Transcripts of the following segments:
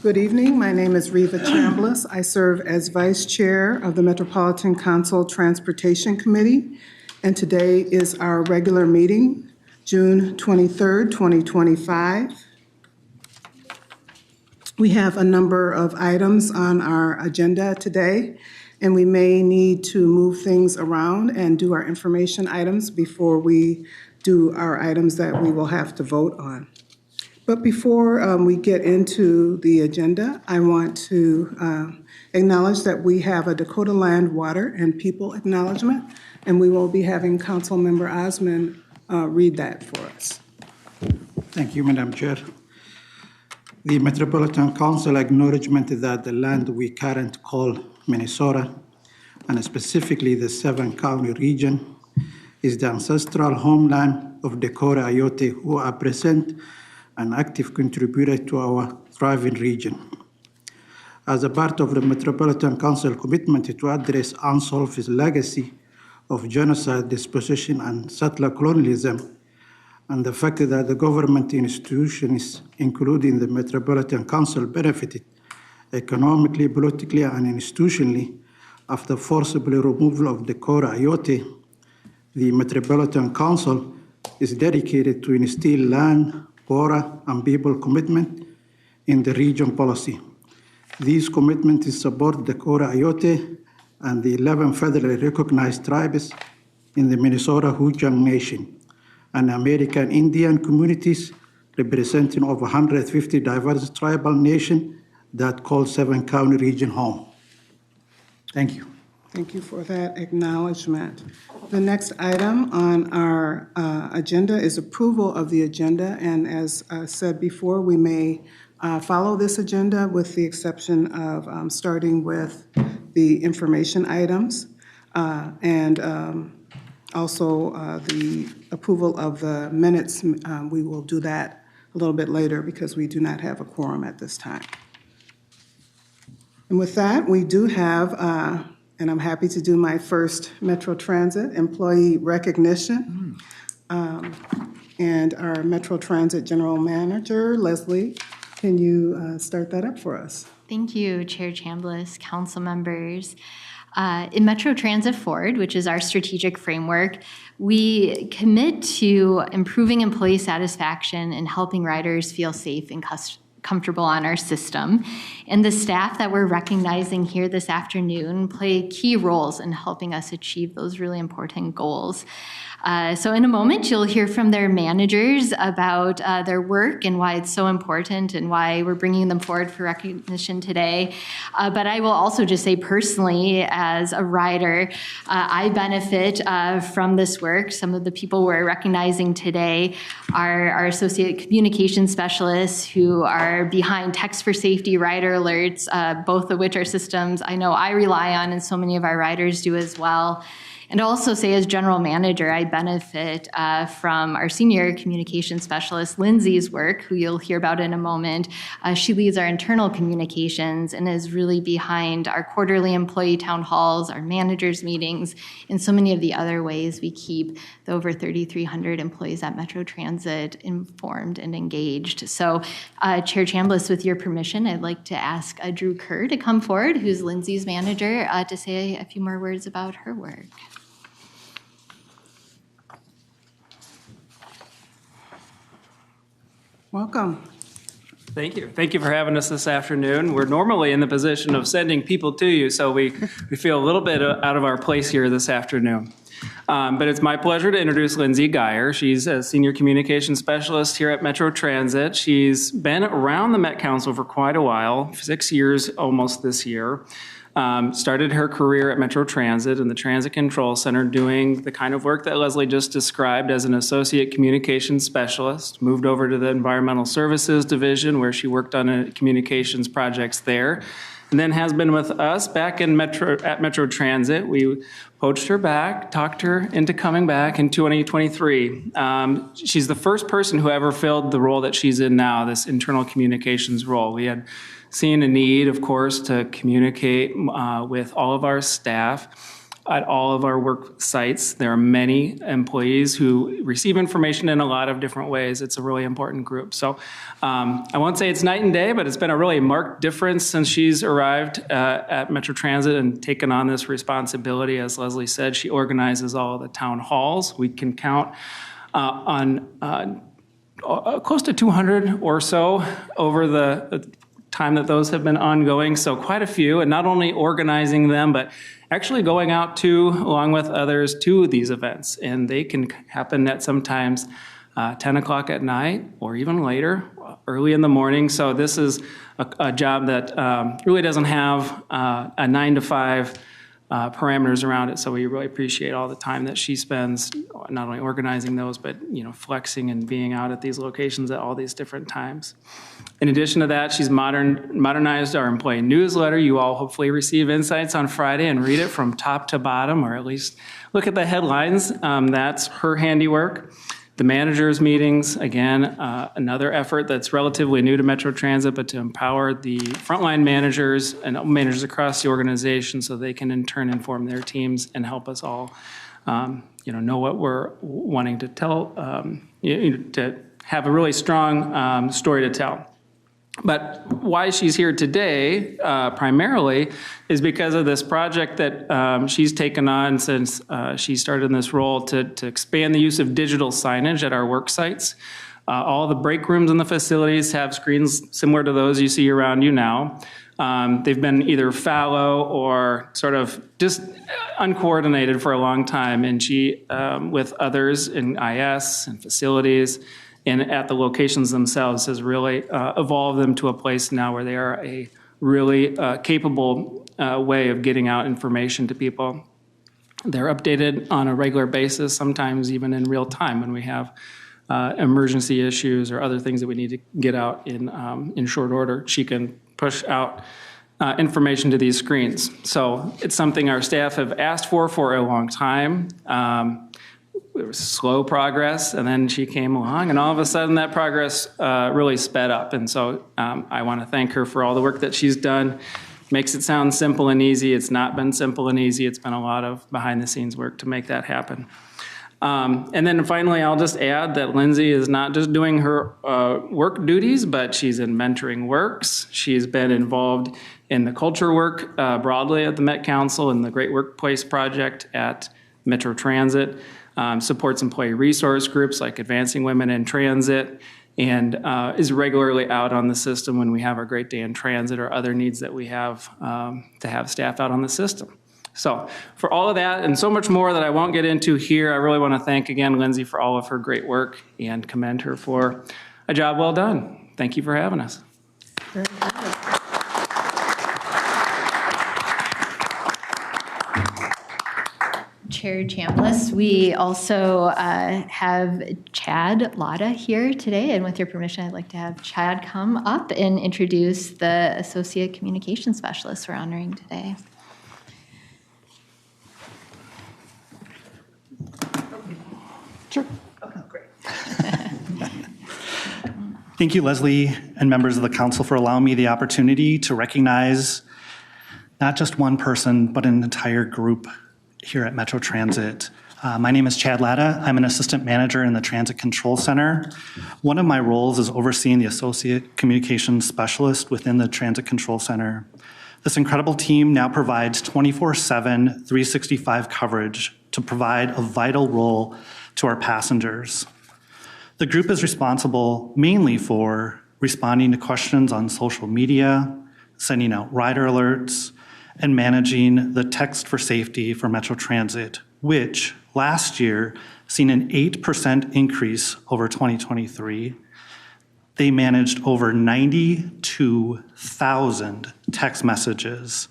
Good evening. My name is Reva Chambliss. I serve as Vice Chair of the Metropolitan Council Transportation Committee, and today is our regular meeting, June 23rd, 2025. We have a number of items on our agenda today, and we may need to move things around and do our information items before we do our items that we will have to vote on. But before we get into the agenda, I want to acknowledge that we have a Dakota Land, Water, and People acknowledgement, and we will be having Councilmember Osmond read that for us. Thank you, Madam Chair. The Metropolitan Council acknowledgement that the land we currently call Minnesota, and specifically the 7-county region, is the ancestral homeland of Dakota Ayote, who are present an active contributor to our thriving region. As a part of the Metropolitan Council commitment to address unsolved legacy of genocide, dispossession, and settler colonialism, and the fact that the government institutions, including the Metropolitan Council, benefited economically, politically, and institutionally after forcible removal of Dakota Ayote, the Metropolitan Council is dedicated to instill land, water, and people commitment in the region policy. These commitments support Dakota Ayote and the 11 federally recognized tribes in the Minnesota Hoosian Nation and American Indian communities representing over 150 diverse tribal nations that call 7-county region home. Thank you. Thank you for that acknowledgement. The next item on our agenda is approval of the agenda, and as said before, we may follow this agenda with the exception of starting with the information items and also the approval of the minutes. We will do that a little bit later because we do not have a quorum at this time. And with that, we do have and I'm happy to do my first Metro Transit employee recognition. And our Metro Transit General Manager, Leslie, can you start that up for us? Thank you, Chair Chambliss, council members. In Metro Transit Forward, which is our strategic framework, we commit to improving employee satisfaction and helping riders feel safe and comfortable on our system. And the staff that we're recognizing here this afternoon play key roles in helping us achieve those really important goals. So in a moment, you'll hear from their managers about their work and why it's so important and why we're bringing them forward for recognition today. But I will also just say personally, as a rider, I benefit from this work. Some of the people we're recognizing today are our associate communication specialists who are behind Text for Safety rider alerts, both of which are systems I know I rely on and so many of our riders do as well. And also say as general manager, I benefit from our senior communication specialist, Lindsay's work, who you'll hear about in a moment. She leads our internal communications and is really behind our quarterly employee town halls, our managers meetings, and so many of the other ways we keep the over 3,300 employees at Metro Transit informed and engaged. So Chair Chambliss, with your permission, I'd like to ask Drew Kerr to come forward, who's Lindsay's manager, to say a few more words about her work. Welcome. Thank you. Thank you for having us this afternoon. We're normally in the position of sending people to you, so we feel a little bit out of our place here this afternoon. But it's my pleasure to introduce Lindsay Geyer. She's a senior communication specialist here at Metro Transit. She's been around the Met Council for quite a while, 6 years almost this year. Started her career at Metro Transit in the Transit Control Center doing the kind of work that Leslie just described as an associate communications specialist. Moved over to the Environmental Services Division where she worked on communications projects there. And then has been with us back in at Metro Transit. We poached her back, talked her into coming back in 2023. She's the first person who ever filled the role that she's in now, this internal communications role. We had seen a need, of course, to communicate with all of our staff at all of our work sites. There are many employees who receive information in a lot of different ways. It's a really important group. So I won't say it's night and day, but it's been a really marked difference since she's arrived at Metro Transit and taken on this responsibility. As Leslie said, she organizes all the town halls. We can count on close to 200 or so over the time that those have been ongoing, so quite a few, and not only organizing them, but actually going out to, along with others, to these events. And they can happen at sometimes 10 o'clock at night or even later, early in the morning. So this is a job that really doesn't have a 9 to 5 parameters around it. So we really appreciate all the time that she spends not only organizing those, but flexing and being out at these locations at all these different times. In addition to that, she's modernized our employee newsletter. You all hopefully receive insights on Friday and read it from top to bottom, or at least look at the headlines. That's her handiwork. The managers' meetings, again, another effort that's relatively new to Metro Transit, but to empower the frontline managers and managers across the organization so they can in turn inform their teams and help us all know what we're wanting to tell, to have a really strong story to tell. But why she's here today, primarily, is because of this project that she's taken on since she started in this role to expand the use of digital signage at our work sites. All the break rooms in the facilities have screens similar to those you see around you now. They've been either fallow or sort of just uncoordinated for a long time, and she, with others in IS and facilities, and at the locations themselves, has really evolved them to a place now where they are a really capable way of getting out information to people. They're updated on a regular basis, sometimes even in real time when we have emergency issues or other things that we need to get out in short order. She can push out information to these screens. So it's something our staff have asked for a long time. It was slow progress, and then she came along, and all of a sudden that progress really sped up. And so I want to thank her for all the work that she's done. Makes it sound simple and easy. It's not been simple and easy. It's been a lot of behind-the-scenes work to make that happen. And then finally, I'll just add that Lindsay is not just doing her work duties, but she's in mentoring works. She's been involved in the culture work broadly at the Met Council and the Great Workplace Project at Metro Transit. Supports employee resource groups like Advancing Women in Transit, and is regularly out on the system when we have our Great Day in Transit or other needs that we have to have staff out on the system. So for all of that and so much more that I won't get into here, I really want to thank again Lindsay for all of her great work and commend her for a job well done. Thank you for having us. Very good. Chair Chambliss, we also have Chad Latta here today, and with your permission, I'd like to have Chad come up and introduce the Associate Communication Specialist we're honoring today. Sure. Oh, great. Thank you, Leslie, and members of the council for allowing me the opportunity to recognize not just one person, but an entire group here at Metro Transit. My name is Chad Latta. I'm an assistant manager in the Transit Control Center. One of my roles is overseeing the Associate Communications Specialist within the Transit Control Center. This incredible team now provides 24/7, 365 coverage to provide a vital role to our passengers. The group is responsible mainly for responding to questions on social media, sending out rider alerts, and managing the text for safety for Metro Transit, which last year seen an 8% increase over 2023. They managed over 92,000 text messages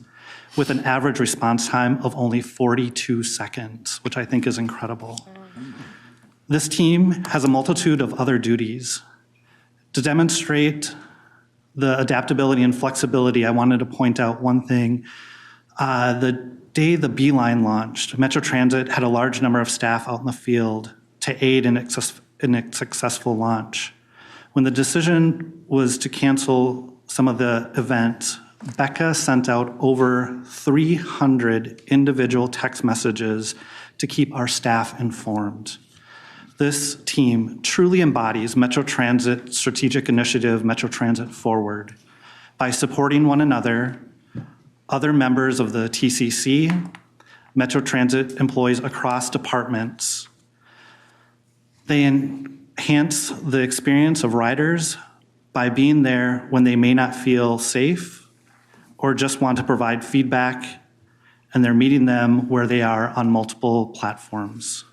with an average response time of only 42 seconds, which I think is incredible. This team has a multitude of other duties. To demonstrate the adaptability and flexibility, I wanted to point out one thing. The day the B-Line launched, Metro Transit had a large number of staff out in the field to aid in its successful launch. When the decision was to cancel some of the event, Becca sent out over 300 individual text messages to keep our staff informed. This team truly embodies Metro Transit's strategic initiative, Metro Transit Forward, by supporting one another, other members of the TCC, Metro Transit employees across departments. They enhance the experience of riders by being there when they may not feel safe or just want to provide feedback, and they're meeting them where they are on multiple platforms.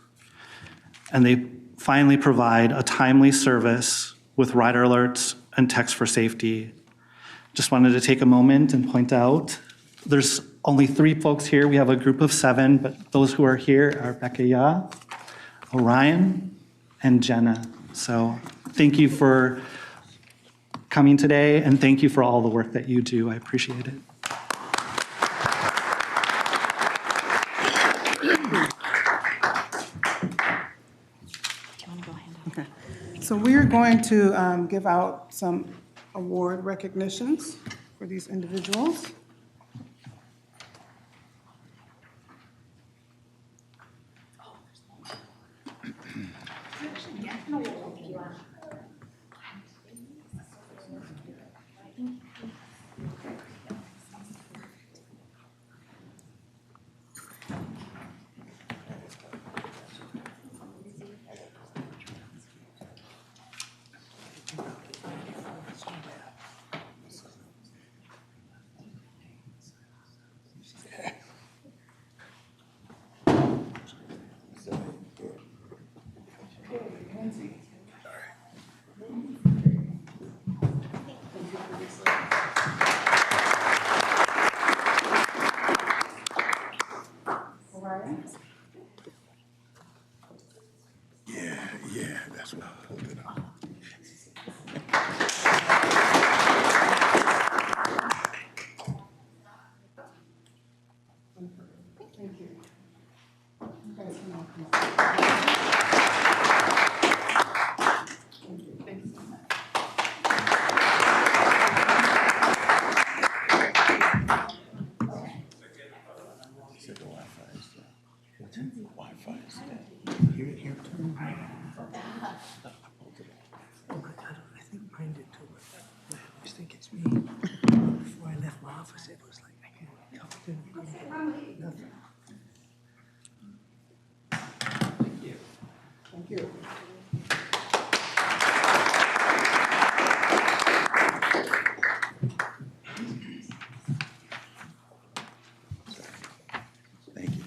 And they finally provide a timely service with rider alerts and text for safety. Just wanted to take a moment and point out, there's only 3 folks here. We have a group of 7, but those who are here are Becca Ya, Orion, and Jenna. So thank you for coming today, and thank you for all the work that you do. I appreciate it. Okay. So we are going to give out some award recognitions for these individuals. Yeah, that's what I pulled it up. Wi-Fi is dead. Here too. Oh my God, I think mine did too. But I always think it's me. Before I left my office, it was like I couldn't nothing. Thank you. Thank you. Thank you.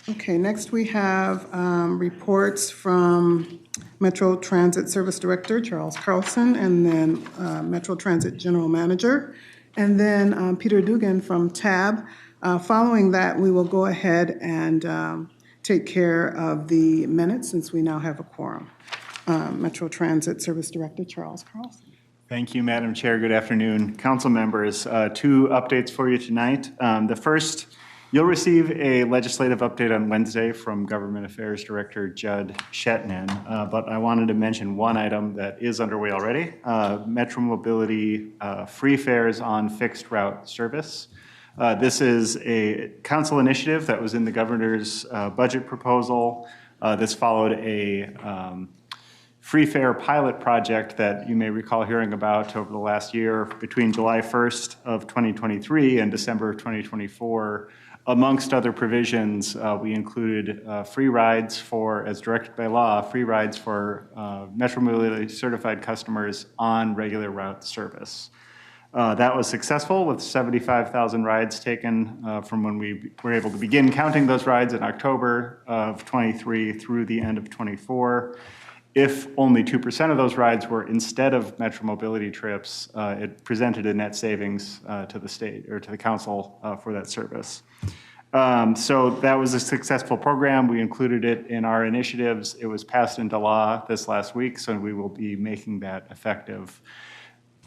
Okay, next we have reports from Metro Transit Service Director Charles Carlson, and then Metro Transit General Manager, and then Peter Dugan from TAB. Following that, we will go ahead and take care of the minutes since we now have a quorum. Metro Transit Service Director Charles Carlson. Thank you, Madam Chair. Good afternoon, council members. 2 updates for you tonight. The first, you'll receive a legislative update on Wednesday from Government Affairs Director Judd Shetnan, but I wanted to mention one item that is underway already, Metro Mobility free fares on fixed route service. This is a council initiative that was in the governor's budget proposal. This followed a free fare pilot project that you may recall hearing about over the last year. Between July 1st of 2023 and December of 2024, amongst other provisions, we included free rides for, as directed by law, free rides for Metro Mobility certified customers on regular route service. That was successful with 75,000 rides taken from when we were able to begin counting those rides in October of 23 through the end of 24. If only 2% of those rides were instead of Metro Mobility trips, it presented a net savings to the state or to the council for that service. So that was a successful program. We included it in our initiatives. It was passed into law this last week, so we will be making that effective.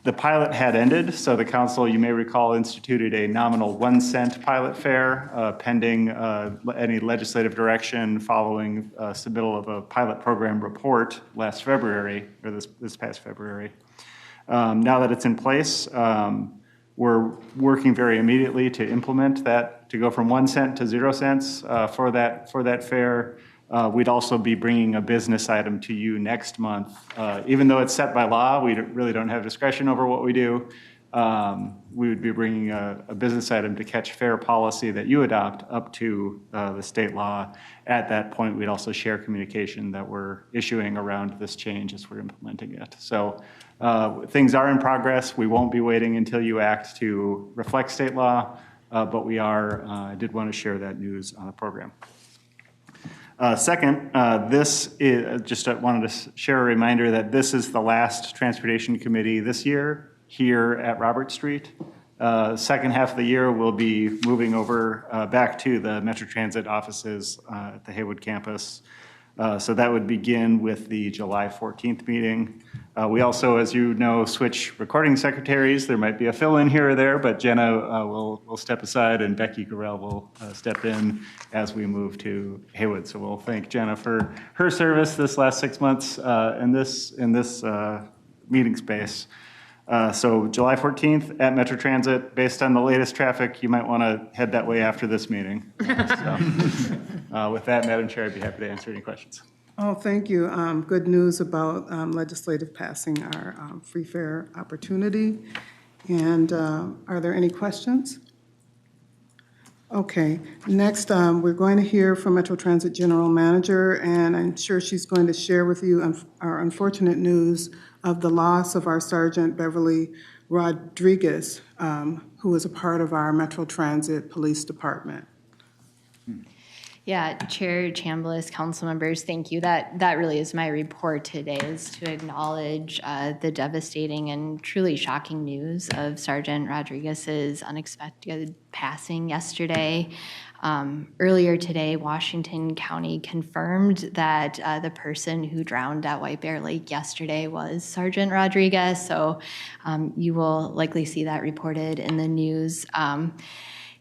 The pilot had ended, so the council, you may recall, instituted a nominal 1 cent pilot fare pending any legislative direction following submittal of a pilot program report last February, or this past February. Now that it's in place, we're working very immediately to implement that, to go from 1 cent to 0 cents for that fare. We'd also be bringing a business item to you next month. Even though it's set by law, we really don't have discretion over what we do. We would be bringing a business item to catch fare policy that you adopt up to the state law. At that point, we'd also share communication that we're issuing around this change as we're implementing it. So things are in progress. We won't be waiting until you act to reflect state law, but we are. I did want to share that news on the program. Second, this is just wanted to share a reminder that this is the last Transportation Committee this year here at Robert Street. Second half of the year, we'll be moving over back to the Metro Transit offices at the Haywood campus. So that would begin with the July 14th meeting. We also, as you know, switch recording secretaries. There might be a fill-in here or there, but Jenna will step aside and Becky Gorell will step in as we move to Haywood. So we'll thank Jenna for her service this last 6 months in this meeting space. So July 14th at Metro Transit, based on the latest traffic, you might want to head that way after this meeting. With that, Madam Chair, I'd be happy to answer any questions. Oh, thank you. Good news about legislative passing our free fare opportunity. And are there any questions? Okay, next we're going to hear from Metro Transit General Manager, and I'm sure she's going to share with you our unfortunate news of the loss of our Sergeant Beverly Rodriguez, who was a part of our Metro Transit Police Department. Yeah, Chair Chambliss, council members, thank you. That really is my report today, is to acknowledge the devastating and truly shocking news of Sergeant Rodriguez's unexpected passing yesterday. Earlier today, Washington County confirmed that the person who drowned at White Bear Lake yesterday was Sergeant Rodriguez, so you will likely see that reported in the news.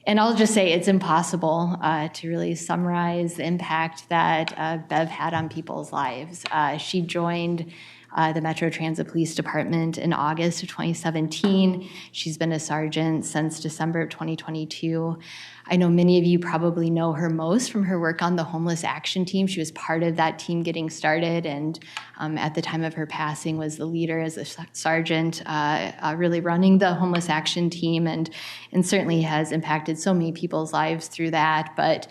And I'll just say it's impossible to really summarize the impact that Bev had on people's lives. She joined the Metro Transit Police Department in August of 2017. She's been a sergeant since December of 2022. I know many of you probably know her most from her work on the homeless action team. She was part of that team getting started, and at the time of her passing was the leader as a sergeant, really running the homeless action team, and certainly has impacted so many people's lives through that. But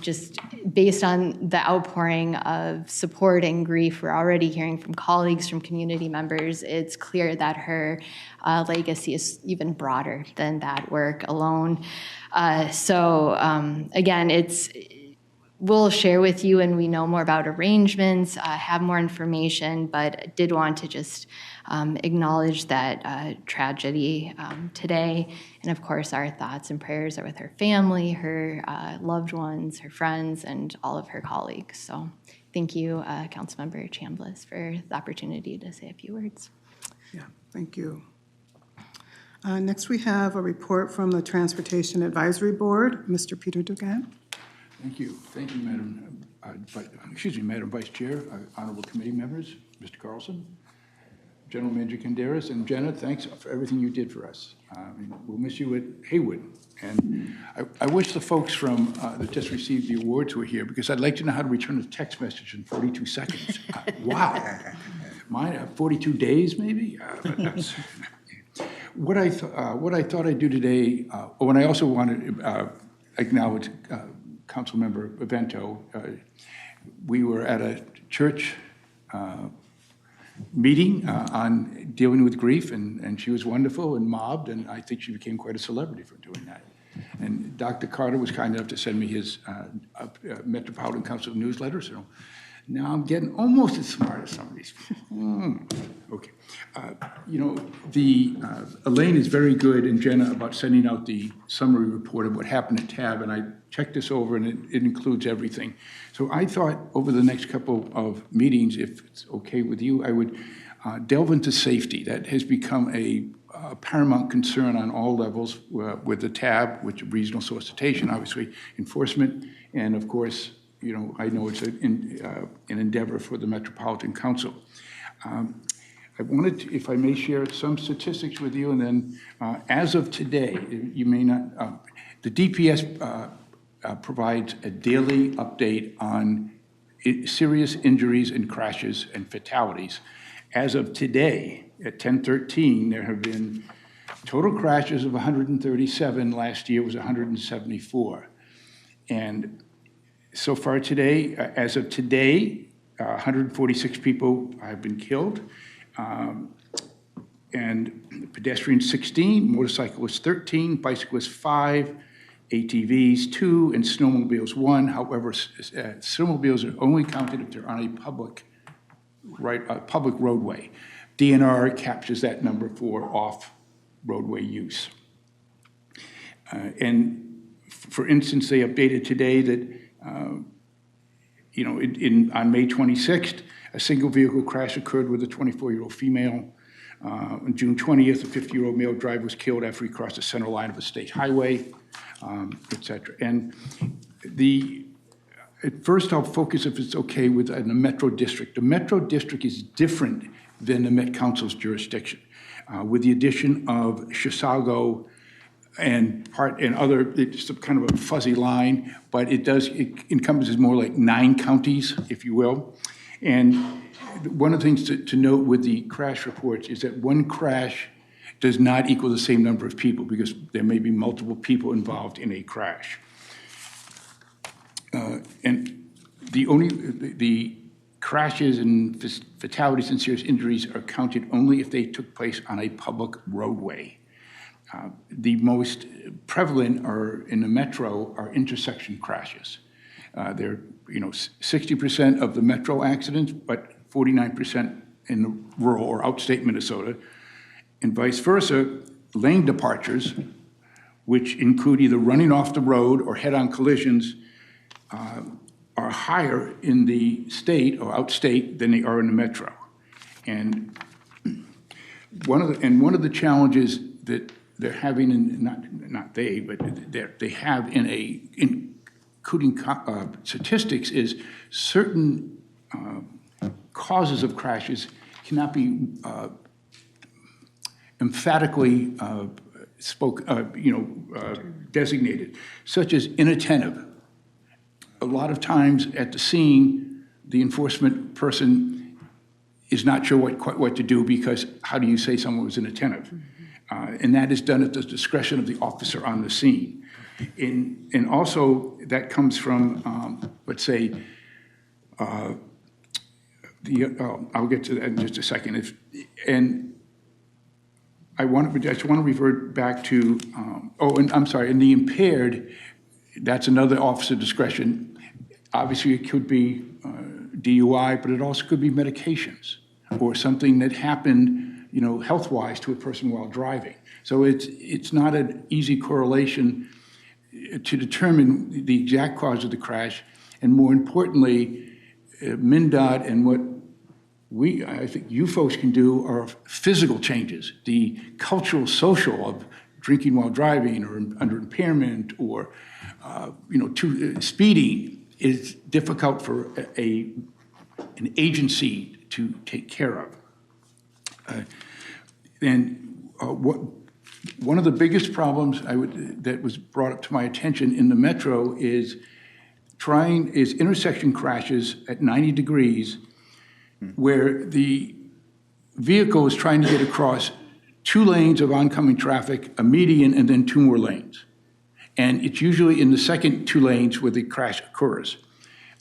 just based on the outpouring of support and grief we're already hearing from colleagues, from community members, it's clear that her legacy is even broader than that work alone. Again, we'll share with you and we know more about arrangements, have more information, but did want to just acknowledge that tragedy today. And of course, our thoughts and prayers are with her family, her loved ones, her friends, and all of her colleagues. So thank you, Councilmember Chambliss, for the opportunity to say a few words. Yeah, thank you. Next, we have a report from the Transportation Advisory Board. Mr. Peter Dugan. Thank you, Madam Vice Chair, honorable committee members, Mr. Carlson, General Manager Canderas, and Jenna. Thanks for everything you did for us. We'll miss you at Haywood, and I wish the folks from that just received the awards were here, because I'd like to know how to return a text message in 42 seconds. Wow, mine 42 days maybe. But that's, What I thought I'd do today, and I also wanted to acknowledge Councilmember Bevento. We were at a church meeting on dealing with grief, and she was wonderful and mobbed, and I think she became quite a celebrity for doing that. And Dr. Carter was kind enough to send me his Metropolitan Council newsletter, so now I'm getting almost as smart as some of these people. Okay. Elaine is very good, and Jenna, about sending out the summary report of what happened at TAB, and I checked this over, and it includes everything. So I thought over the next couple of meetings, if it's okay with you, I would delve into safety. That has become a paramount concern on all levels with the TAB, which is regional solicitation, obviously enforcement, and of course, I know it's an endeavor for the Metropolitan Council. I wanted to, if I may, share some statistics with you, and then as of today, you may not, the DPS provides a daily update on serious injuries and crashes and fatalities. As of today, at 10/13, there have been total crashes of 137. Last year was 174. And so far today, as of today, 146 people have been killed. And pedestrians 16, motorcyclists 13, bicyclists 5, ATVs 2, and snowmobiles 1. However, snowmobiles are only counted if they're on a public roadway. DNR captures that number for off-roadway use. And for instance, they updated today that, on May 26th, a single vehicle crash occurred with a 24-year-old female. On June 20th, a 50-year-old male driver was killed after he crossed the center line of a state highway, et cetera. And at first, I'll focus, if it's okay, with the Metro District. The Metro District is different than the Met Council's jurisdiction. With the addition of Chisago and other, it's kind of a fuzzy line, but it encompasses more like 9 counties, if you will. And one of the things to note with the crash reports is that one crash does not equal the same number of people, because there may be multiple people involved in a crash. And the crashes and fatalities and serious injuries are counted only if they took place on a public roadway. The most prevalent in the metro are intersection crashes. They're 60% of the metro accidents, but 49% in the rural or outstate Minnesota, and vice versa. Lane departures, which include either running off the road or head-on collisions, are higher in the state or outstate than they are in the metro. And one of the challenges that they're having, they have including statistics, is certain causes of crashes cannot be emphatically designated, such as inattentive. A lot of times at the scene, the enforcement person is not sure what to do, because how do you say someone was inattentive? And that is done at the discretion of the officer on the scene. And also that comes from, let's say, I'll get to that in just a second. I just want to revert back to, and the impaired, that's another officer discretion. Obviously, it could be DUI, but it also could be medications or something that happened, health-wise to a person while driving. So it's not an easy correlation to determine the exact cause of the crash. And more importantly, MnDOT and what I think you folks can do are physical changes. The cultural, social of drinking while driving or under impairment or speeding is difficult for an agency to take care of. One of the biggest problems that was brought up to my attention in the metro is intersection crashes at 90 degrees, where the vehicle is trying to get across 2 lanes of oncoming traffic, a median, and then 2 more lanes. And it's usually in the second 2 lanes where the crash occurs.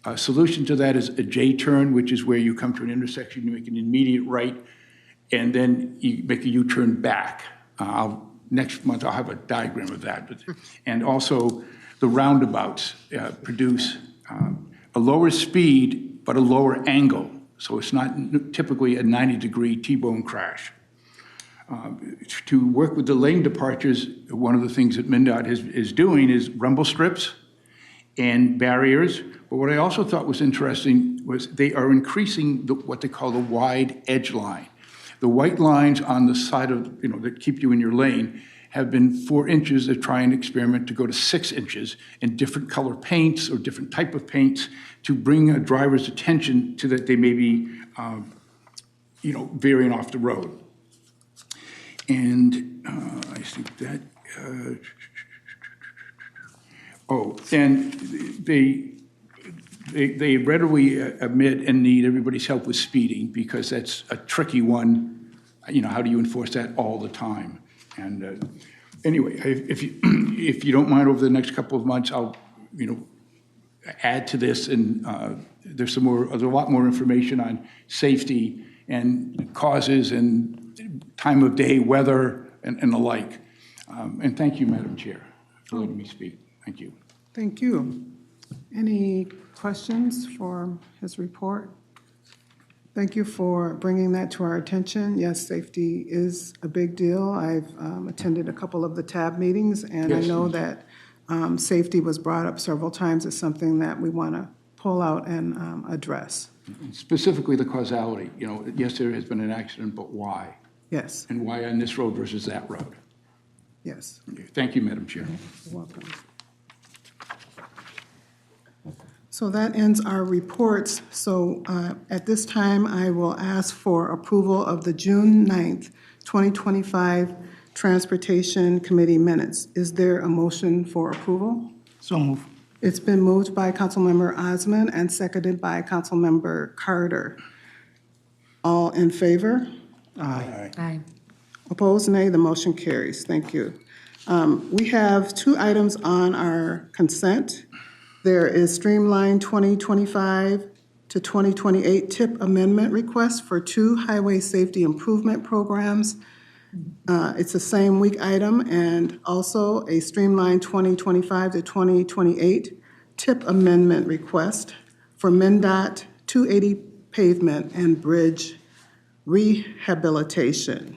A solution to that is a J-turn, which is where you come to an intersection, you make an immediate right, and then you make a U-turn back. Next month, I'll have a diagram of that. And also, the roundabouts produce a lower speed, but a lower angle. So it's not typically a 90-degree T-bone crash. To work with the lane departures, one of the things that MnDOT is doing is rumble strips and barriers. But what I also thought was interesting was they are increasing what they call the wide edge line. The white lines on the side of, that keep you in your lane have been 4 inches. They're trying to experiment to go to 6 inches in different color paints or different type of paints to bring a driver's attention to that they may be, veering off the road. And I think that, and they readily admit and need everybody's help with speeding because that's a tricky one. How do you enforce that all the time? And anyway, if you don't mind, over the next couple of months, I'll, add to this, and there's a lot more information on safety and causes and time of day, weather, and the like. And thank you, Madam Chair, for letting me speak. Thank you. Thank you. Any questions for his report? Thank you for bringing that to our attention. Yes, safety is a big deal. I've attended a couple of the TAB meetings, and Yes, I know yes. that safety was brought up several times as something that we want to pull out and address. And specifically the causality. Yes, there has been an accident, but why? Yes, And why on this road versus that road? yes. Thank you, Madam Chair. You're welcome. So that ends our reports. So at this time, I will ask for approval of the June 9th, 2025 Transportation Committee minutes. Is there a motion for approval? So move. It's been moved by Councilmember Osmond and seconded by Councilmember Carter. All in favor? Aye. Aye. Opposed, nay. The motion carries. Thank you. We have 2 items on our consent. There is Streamline 2025 to 2028 TIP amendment request for 2 highway safety improvement programs. It's the same week item, and also a Streamline 2025 to 2028 TIP amendment request for MnDOT 280 pavement and bridge rehabilitation.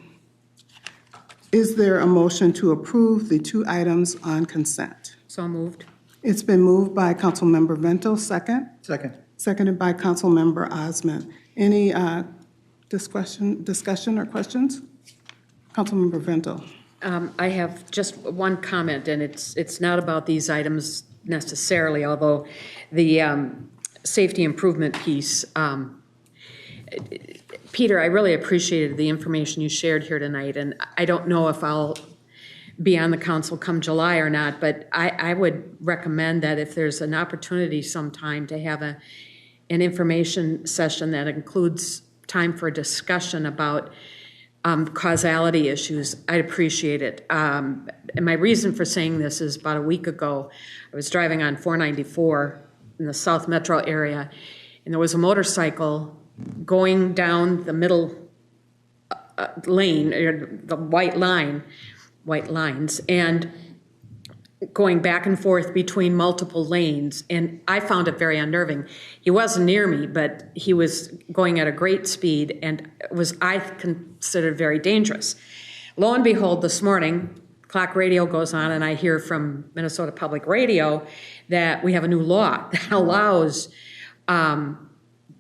Is there a motion to approve the 2 items on consent? So moved. It's been moved by Councilmember Vento, second. Second. Seconded by Councilmember Osmond. Any discussion or questions? Councilmember Vento. I have just one comment, and it's not about these items necessarily, although the safety improvement piece, Peter, I really appreciated the information you shared here tonight, and I don't know if I'll be on the council come July or not, but I would recommend that if there's an opportunity sometime to have an information session that includes time for discussion about causality issues, I'd appreciate it. And my reason for saying this is about a week ago, I was driving on 494 in the South Metro area, and there was a motorcycle going down the middle lane, or the white lines, and going back and forth between multiple lanes, and I found it very unnerving. He wasn't near me, but he was going at a great speed, and I considered very dangerous. Lo and behold, this morning, clock radio goes on, and I hear from Minnesota Public Radio that we have a new law that allows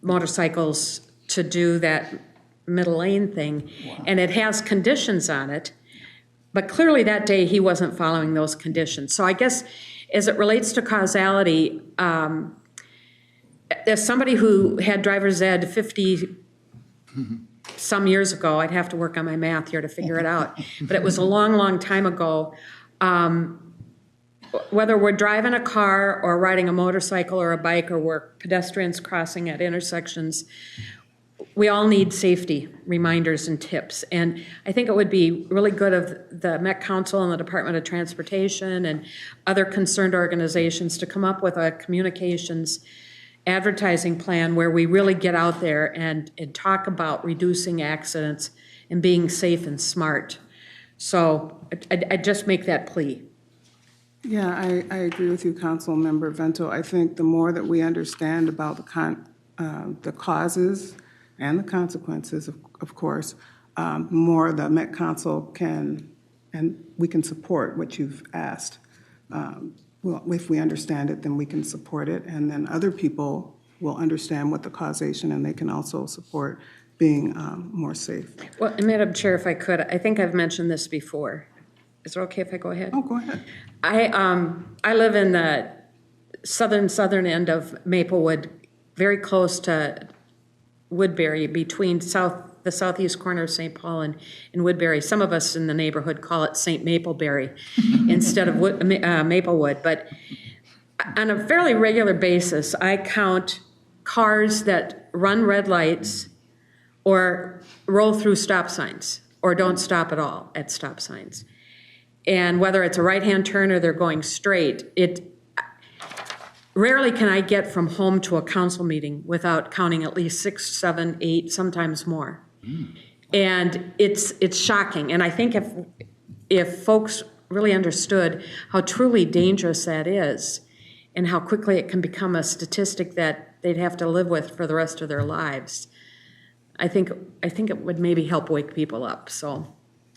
motorcycles to do that middle lane thing, and it has conditions on it. But clearly that day he wasn't following those conditions. So I guess as it relates to causality, as somebody who had driver's ed 50 some years ago, I'd have to work on my math here to figure it out, but it was a long, long time ago. Whether we're driving a car or riding a motorcycle or a bike, or we're pedestrians crossing at intersections, we all need safety reminders and tips. And I think it would be really good of the Met Council and the Department of Transportation and other concerned organizations to come up with a communications advertising plan where we really get out there and talk about reducing accidents and being safe and smart. So I just make that plea. Yeah, I agree with you, Councilmember Vento. I think the more that we understand about the causes and the consequences, of course, more the Met Council can, and we can support what you've asked. Well, if we understand it, then we can support it, and then other people will understand what the causation, and they can also support being more safe. Well, and Madam Chair, if I could, I think I've mentioned this before. Is it okay if I go ahead? Oh, go ahead. I live in the southern end of Maplewood, very close to Woodbury, between the southeast corner of St. Paul and Woodbury. Some of us in the neighborhood call it St. Mapleberry instead of Maplewood. But on a fairly regular basis, I count cars that run red lights or roll through stop signs or don't stop at all at stop signs. And whether it's a right-hand turn or they're going straight, rarely can I get from home to a council meeting without counting at least 6, 7, 8, sometimes more. And it's shocking. And I think if folks really understood how truly dangerous that is and how quickly it can become a statistic that they'd have to live with for the rest of their lives, I think it would maybe help wake people up. So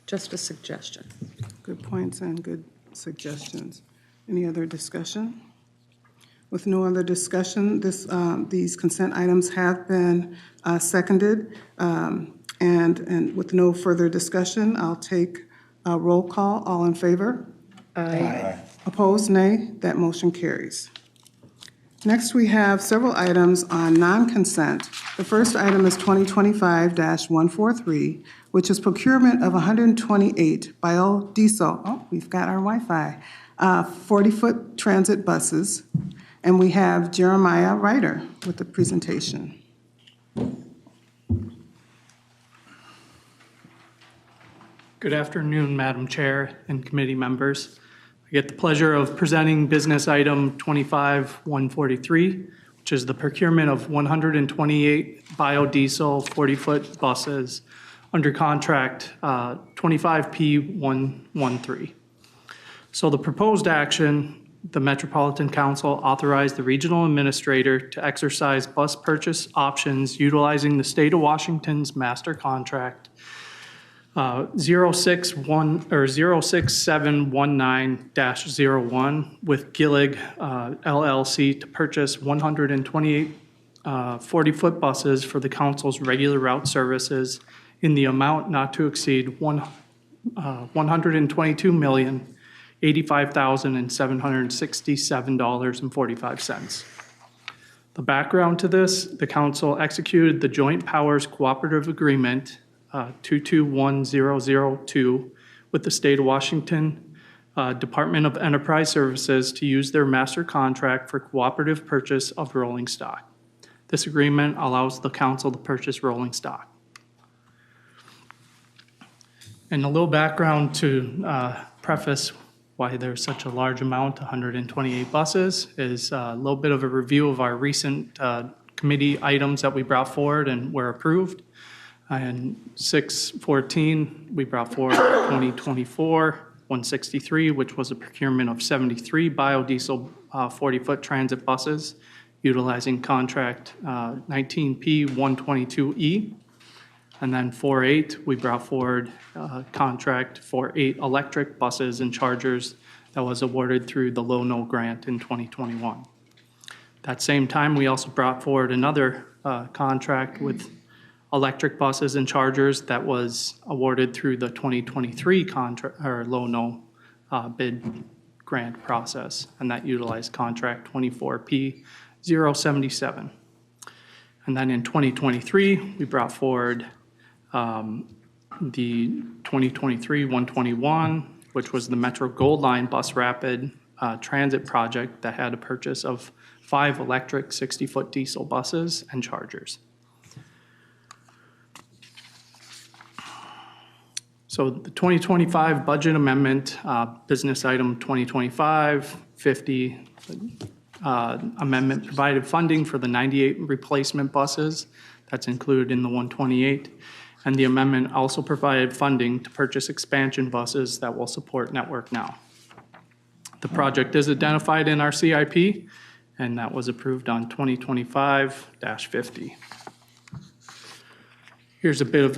just a suggestion. Good points and good suggestions. Any other discussion? With no other discussion, these consent items have been seconded. And with no further discussion, I'll take a roll call. All in favor? Aye. Opposed, nay. That motion carries. Next, we have several items on non-consent. The first item is 2025-143, which is procurement of 128 biodiesel, we've got our Wi-Fi, 40-foot transit buses. And we have Jeremiah Ryder with the presentation. Good afternoon, Madam Chair and committee members. I get the pleasure of presenting business item 25-143, which is the procurement of 128 biodiesel 40-foot buses under contract 25P113. So the proposed action, the Metropolitan Council authorized the regional administrator to exercise bus purchase options utilizing the state of Washington's master contract 06719-01 with Gillig LLC to purchase 128 40-foot buses for the council's regular route services in the amount not to exceed $122,085,767.45. The background to this, the council executed the Joint Powers Cooperative Agreement 221002 with the state of Washington Department of Enterprise Services to use their master contract for cooperative purchase of rolling stock. This agreement allows the council to purchase rolling stock. And a little background to preface why there's such a large amount, 128 buses, is a little bit of a review of our recent committee items that we brought forward and were approved. And 614, we brought forward 2024-163, which was a procurement of 73 biodiesel 40-foot transit buses utilizing contract 19P122E. And then 48, we brought forward contract for 8 electric buses and chargers that was awarded through the Low-No grant in 2021. That same time, we also brought forward another contract with electric buses and chargers that was awarded through the 2023 contract or Low-No bid grant process, and that utilized contract 24P077. And then in 2023, we brought forward the 2023-121, which was the Metro Gold Line Bus Rapid Transit project that had a purchase of 5 electric 60-foot diesel buses and chargers. So the 2025 budget amendment, business item 2025-50, amendment provided funding for the 98 replacement buses. That's included in the 128. And the amendment also provided funding to purchase expansion buses that will support Network Now. The project is identified in our CIP, and that was approved on 2025-50. Here's a bit of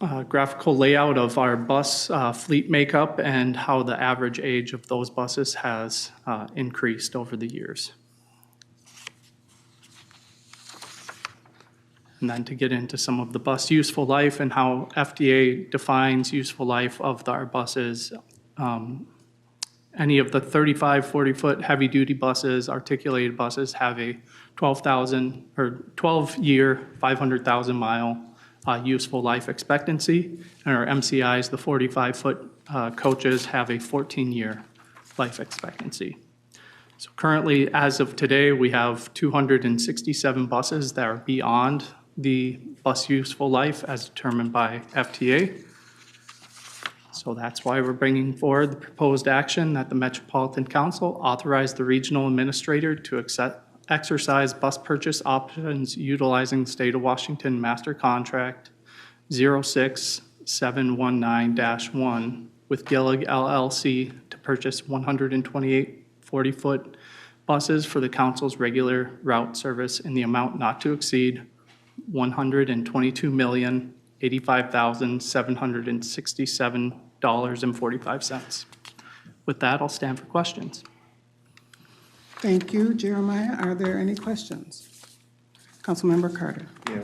a graphical layout of our bus fleet makeup and how the average age of those buses has increased over the years. and then to get into some of the bus useful life and how FDA defines useful life of our buses. Any of the 35, 40-foot heavy-duty buses, articulated buses, have a 12-year, 500,000-mile useful life expectancy, and our MCIs, the 45-foot coaches, have a 14-year life expectancy. So currently, as of today, we have 267 buses that are beyond the bus useful life as determined by FTA. So that's why we're bringing forward the proposed action that the Metropolitan Council authorize the regional administrator to exercise bus purchase options utilizing the State of Washington Master Contract 06719-1 with Gillig LLC to purchase 128 40-foot buses for the council's regular route service in the amount not to exceed $122,085,767.45. With that, I'll stand for questions. Thank you, Jeremiah. Are there any questions? Councilmember Carter. Yeah,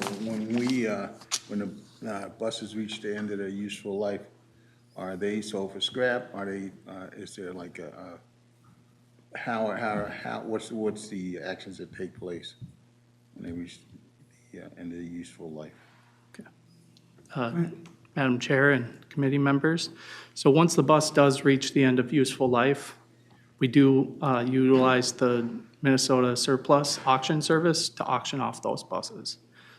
when the buses reach the end of their useful life, are they sold for scrap? Are they, is there like what's the actions that take place when they reach the end of the useful life? Madam Chair and committee members, so once the bus does reach the end of useful life, we do utilize the Minnesota surplus auction service to auction off those buses.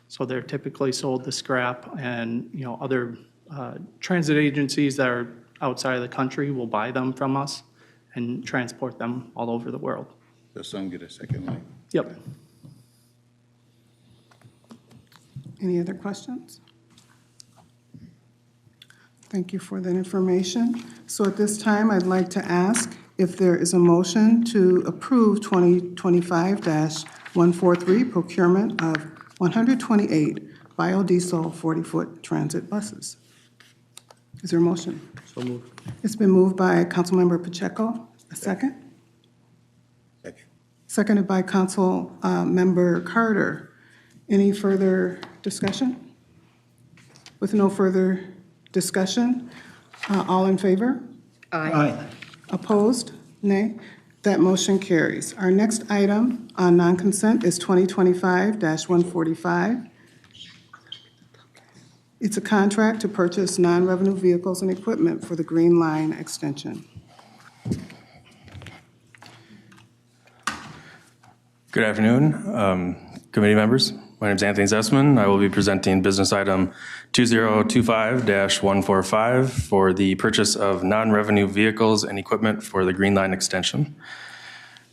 So they're typically sold to scrap, and other transit agencies that are outside of the country will buy them from us and transport them all over the world. So some get a second life? Yep. Any other questions? Thank you for that information. So at this time, I'd like to ask if there is a motion to approve 2025-143 procurement of 128 biodiesel 40-foot transit buses. Is there a motion? So moved. It's been moved by Councilmember Pacheco. A second? Second. Seconded by Councilmember Carter. Any further discussion? With no further discussion, all in favor? Aye. Opposed? Nay. That motion carries. Our next item on non-consent is 2025-145. It's a contract to purchase non-revenue vehicles and equipment for the Green Line extension. Good afternoon, committee members. My name is Anthony Zessman. I will be presenting business item 2025-145 for the purchase of non-revenue vehicles and equipment for the Green Line extension.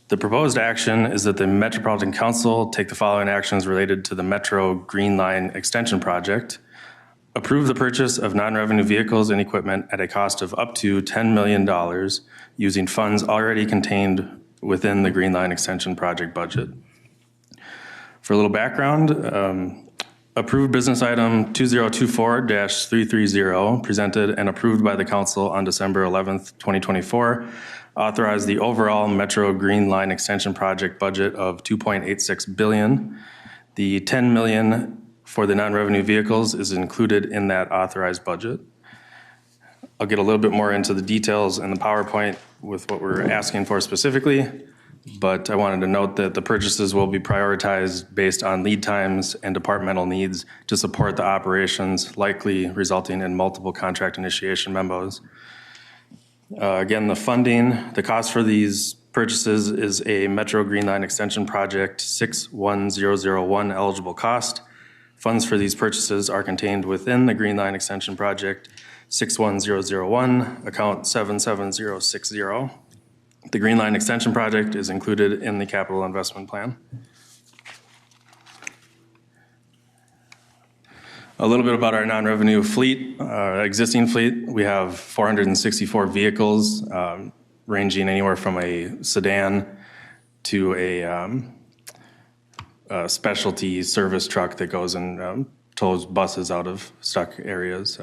The proposed action is that the Metropolitan Council take the following actions related to the Metro Green Line extension project. Approve the purchase of non-revenue vehicles and equipment at a cost of up to $10 million using funds already contained within the Green Line extension project budget. For a little background, approved business item 2024-330 presented and approved by the council on December 11th, 2024, authorized the overall Metro Green Line extension project budget of $2.86 billion. The $10 million for the non-revenue vehicles is included in that authorized budget. I'll get a little bit more into the details in the PowerPoint with what we're asking for specifically, but I wanted to note that the purchases will be prioritized based on lead times and departmental needs to support the operations, likely resulting in multiple contract initiation memos. Again, the funding, the cost for these purchases is a Metro Green Line extension project 61001 eligible cost. Funds for these purchases are contained within the Green Line extension project 61001, account 77060. The Green Line extension project is included in the capital investment plan. A little bit about our non-revenue fleet, existing fleet. We have 464 vehicles, ranging anywhere from a sedan to a specialty service truck that goes and tows buses out of stuck areas.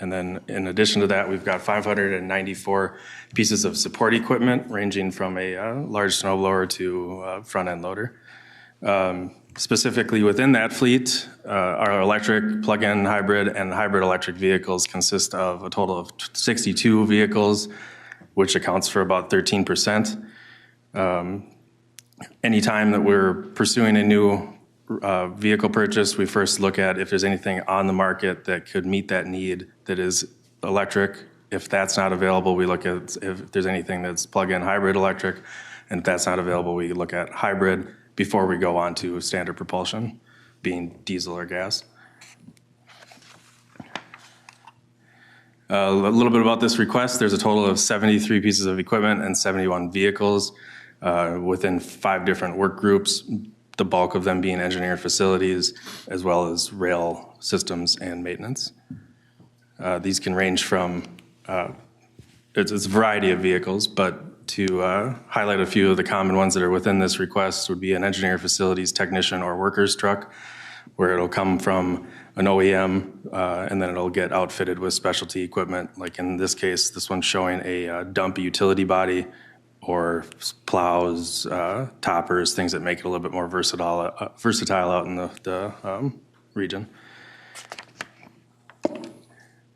And then in addition to that, we've got 594 pieces of support equipment ranging from a large snowblower to a front end loader. Specifically within that fleet, our electric, plug-in hybrid, and hybrid electric vehicles consist of a total of 62 vehicles, which accounts for about 13%. Anytime that we're pursuing a new vehicle purchase, we first look at if there's anything on the market that could meet that need that is electric. If that's not available, we look at if there's anything that's plug-in hybrid electric, and if that's not available, we look at hybrid before we go on to standard propulsion, being diesel or gas. A little bit about this request. There's a total of 73 pieces of equipment and 71 vehicles within 5 different work groups, the bulk of them being engineered facilities, as well as rail systems and maintenance. These can range from, it's a variety of vehicles, but to highlight a few of the common ones that are within this request would be an engineer facilities technician or workers truck, where it'll come from an OEM and then it'll get outfitted with specialty equipment. Like in this case, this one's showing a dump utility body or plows, toppers, things that make it a little bit more versatile out in the region.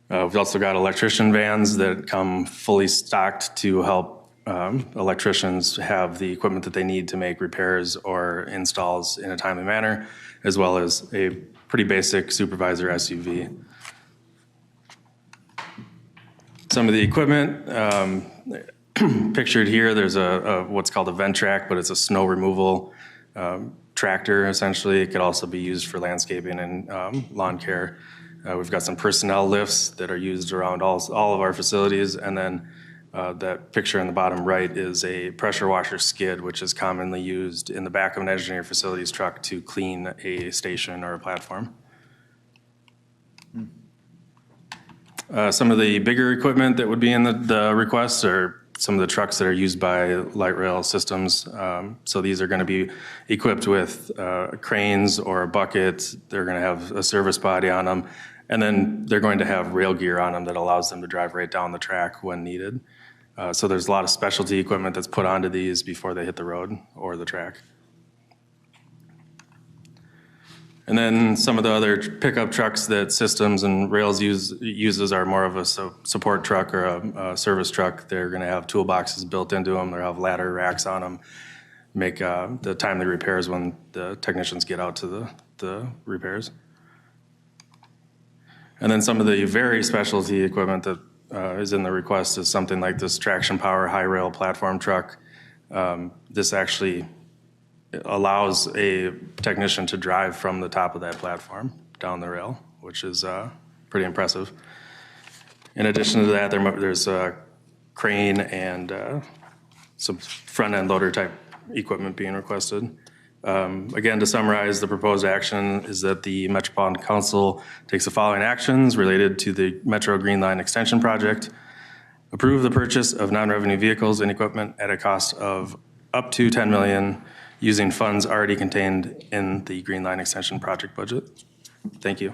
We've also got electrician vans that come fully stocked to help electricians have the equipment that they need to make repairs or installs in a timely manner, as well as a pretty basic supervisor SUV. Some of the equipment pictured here, there's a what's called a Ventrac, but it's a snow removal tractor, essentially. It could also be used for landscaping and lawn care. We've got some personnel lifts that are used around all of our facilities, and then that picture in the bottom right is a pressure washer skid, which is commonly used in the back of an engineer facilities truck to clean a station or a platform. Some of the bigger equipment that would be in the requests are some of the trucks that are used by light rail systems. So these are going to be equipped with cranes or a bucket. They're going to have a service body on them, and then they're going to have rail gear on them that allows them to drive right down the track when needed. So there's a lot of specialty equipment that's put onto these before they hit the road or the track. And then some of the other pickup trucks that systems and rails uses are more of a support truck or a service truck. They're going to have toolboxes built into them. They'll have ladder racks on them, make the timely repairs when the technicians get out to the repairs. And then some of the very specialty equipment that is in the request is something like this traction power high rail platform truck. This actually allows a technician to drive from the top of that platform down the rail, which is pretty impressive. In addition to that, there's a crane and some front-end loader type equipment being requested. Again, to summarize, the proposed action is that the Metropolitan Council takes the following actions related to the Metro Green Line Extension Project. Approve the purchase of non-revenue vehicles and equipment at a cost of up to $10 million using funds already contained in the Green Line Extension Project budget. Thank you.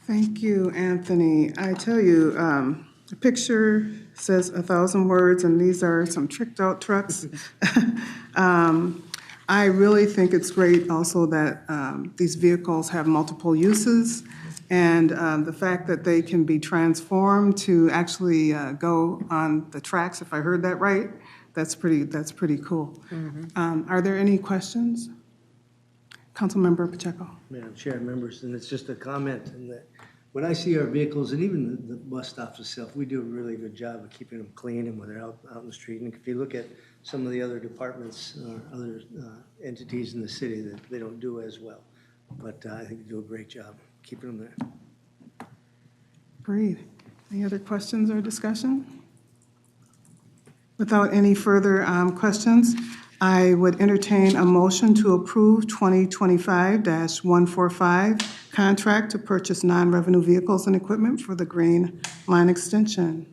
Thank you, Anthony. I tell you, the picture says 1,000 words, and these are some tricked out trucks. I really think it's great also that these vehicles have multiple uses, and the fact that they can be transformed to actually go on the tracks, if I heard that right, that's pretty cool. Mm-hmm. Are there any questions? Councilmember Pacheco. Madam Chair, members, and it's just a comment in that when I see our vehicles and even the bus stops itself, we do a really good job of keeping them clean and when they're out in the street. And if you look at some of the other departments or other entities in the city, that they don't do as well. But I think they do a great job keeping them there. Great. Any other questions or discussion? Without any further questions, I would entertain a motion to approve 2025-145 contract to purchase non-revenue vehicles and equipment for the Green Line Extension.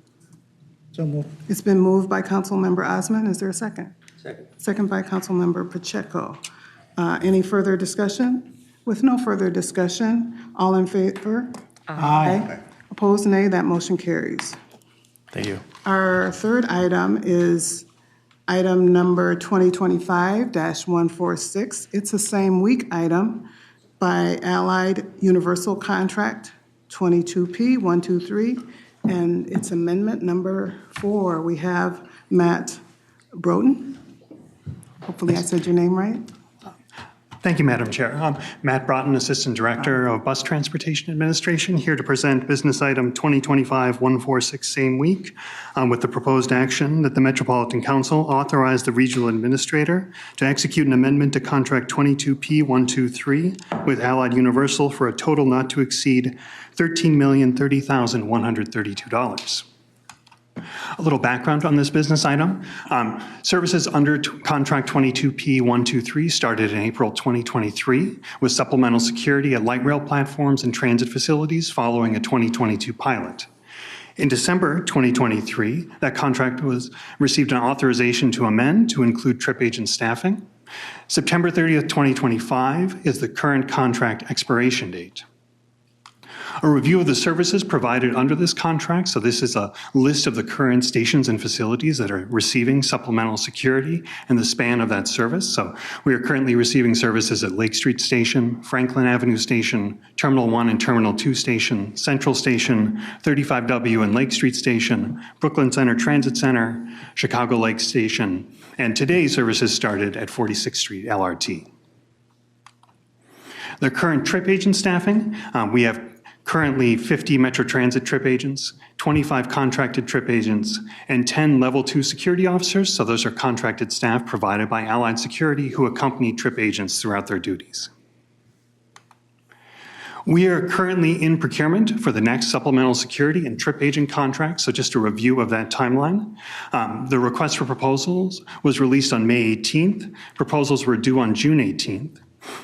So moved. It's been moved by Councilmember Osman. Is there a second? Second. Second by Councilmember Pacheco. Any further discussion? With no further discussion, all in favor? Aye. Opposed, nay. That motion carries. Thank you. Our third item is item number 2025-146. It's a same week item by Allied Universal Contract 22P123, and it's amendment number 4. We have Matt Broughton. Hopefully I said your name right. Thank you, Madam Chair. Matt Broughton, Assistant Director of Bus Transportation Administration, here to present business item 2025-146, same week, with the proposed action that the Metropolitan Council authorize the Regional Administrator to execute an amendment to Contract 22P123 with Allied Universal for a total not to exceed $13,030,132. A little background on this business item. Services under Contract 22P123 started in April 2023 with supplemental security at light rail platforms and transit facilities following a 2022 pilot. In December 2023, that contract received an authorization to amend to include trip agent staffing. September 30th, 2025 is the current contract expiration date. A review of the services provided under this contract, so this is a list of the current stations and facilities that are receiving supplemental security in the span of that service. So we are currently receiving services at Lake Street Station, Franklin Avenue Station, Terminal 1 and Terminal 2 Station, Central Station, 35W and Lake Street Station, Brooklyn Center Transit Center, Chicago Lake Station, and today services started at 46th Street LRT. The current trip agent staffing, we have currently 50 Metro Transit trip agents, 25 contracted trip agents, and 10 Level 2 security officers. So those are contracted staff provided by Allied Security who accompany trip agents throughout their duties. We are currently in procurement for the next supplemental security and trip agent contract. So just a review of that timeline. The request for proposals was released on May 18th. Proposals were due on June 18th.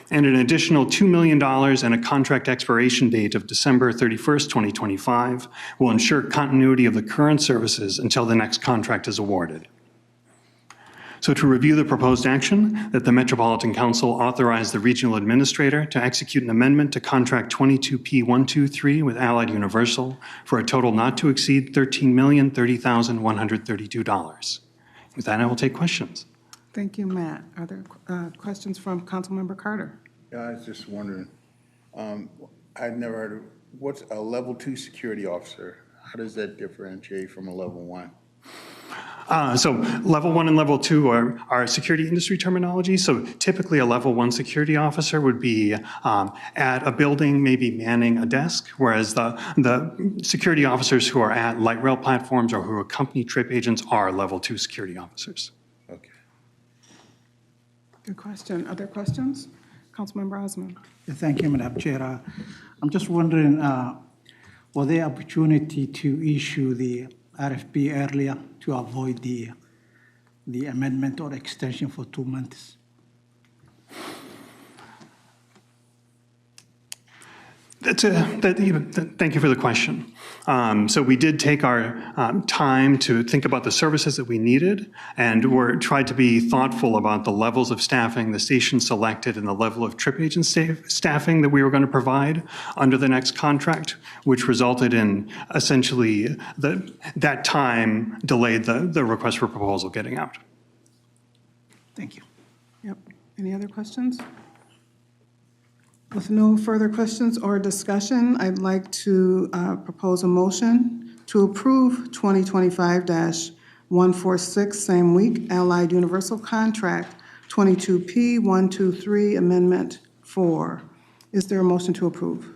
And an additional $2 million and a contract expiration date of December 31st, 2025 will ensure continuity of the current services until the next contract is awarded. So to review the proposed action, that the Metropolitan Council authorize the Regional Administrator to execute an amendment to Contract 22P123 with Allied Universal for a total not to exceed $13,030,132. With that, I will take questions. Thank you, Matt. Are there questions from Councilmember Carter? Yeah, I was just wondering, I'd never heard of, what's a level 2 security officer? How does that differentiate from a level 1? So level 1 and level 2 are security industry terminology. So typically a level 1 security officer would be at a building, maybe manning a desk, whereas the security officers who are at light rail platforms or who accompany trip agents are level 2 security officers. Okay. Good question. Other questions? Councilmember Osmond. Thank you, Madam Chair. I'm just wondering, was there opportunity to issue the RFP earlier to avoid the amendment or extension for 2 months? Thank you for the question. So we did take our time to think about the services that we needed, and we tried to be thoughtful about the levels of staffing, the station selected, and the level of trip agent staffing that we were going to provide under the next contract, which resulted in essentially that time delayed the request for proposal getting out. Thank you. Yep. Any other questions? With no further questions or discussion, I'd like to propose a motion to approve 2025-146, same week, Allied Universal Contract 22P123, Amendment 4. Is there a motion to approve?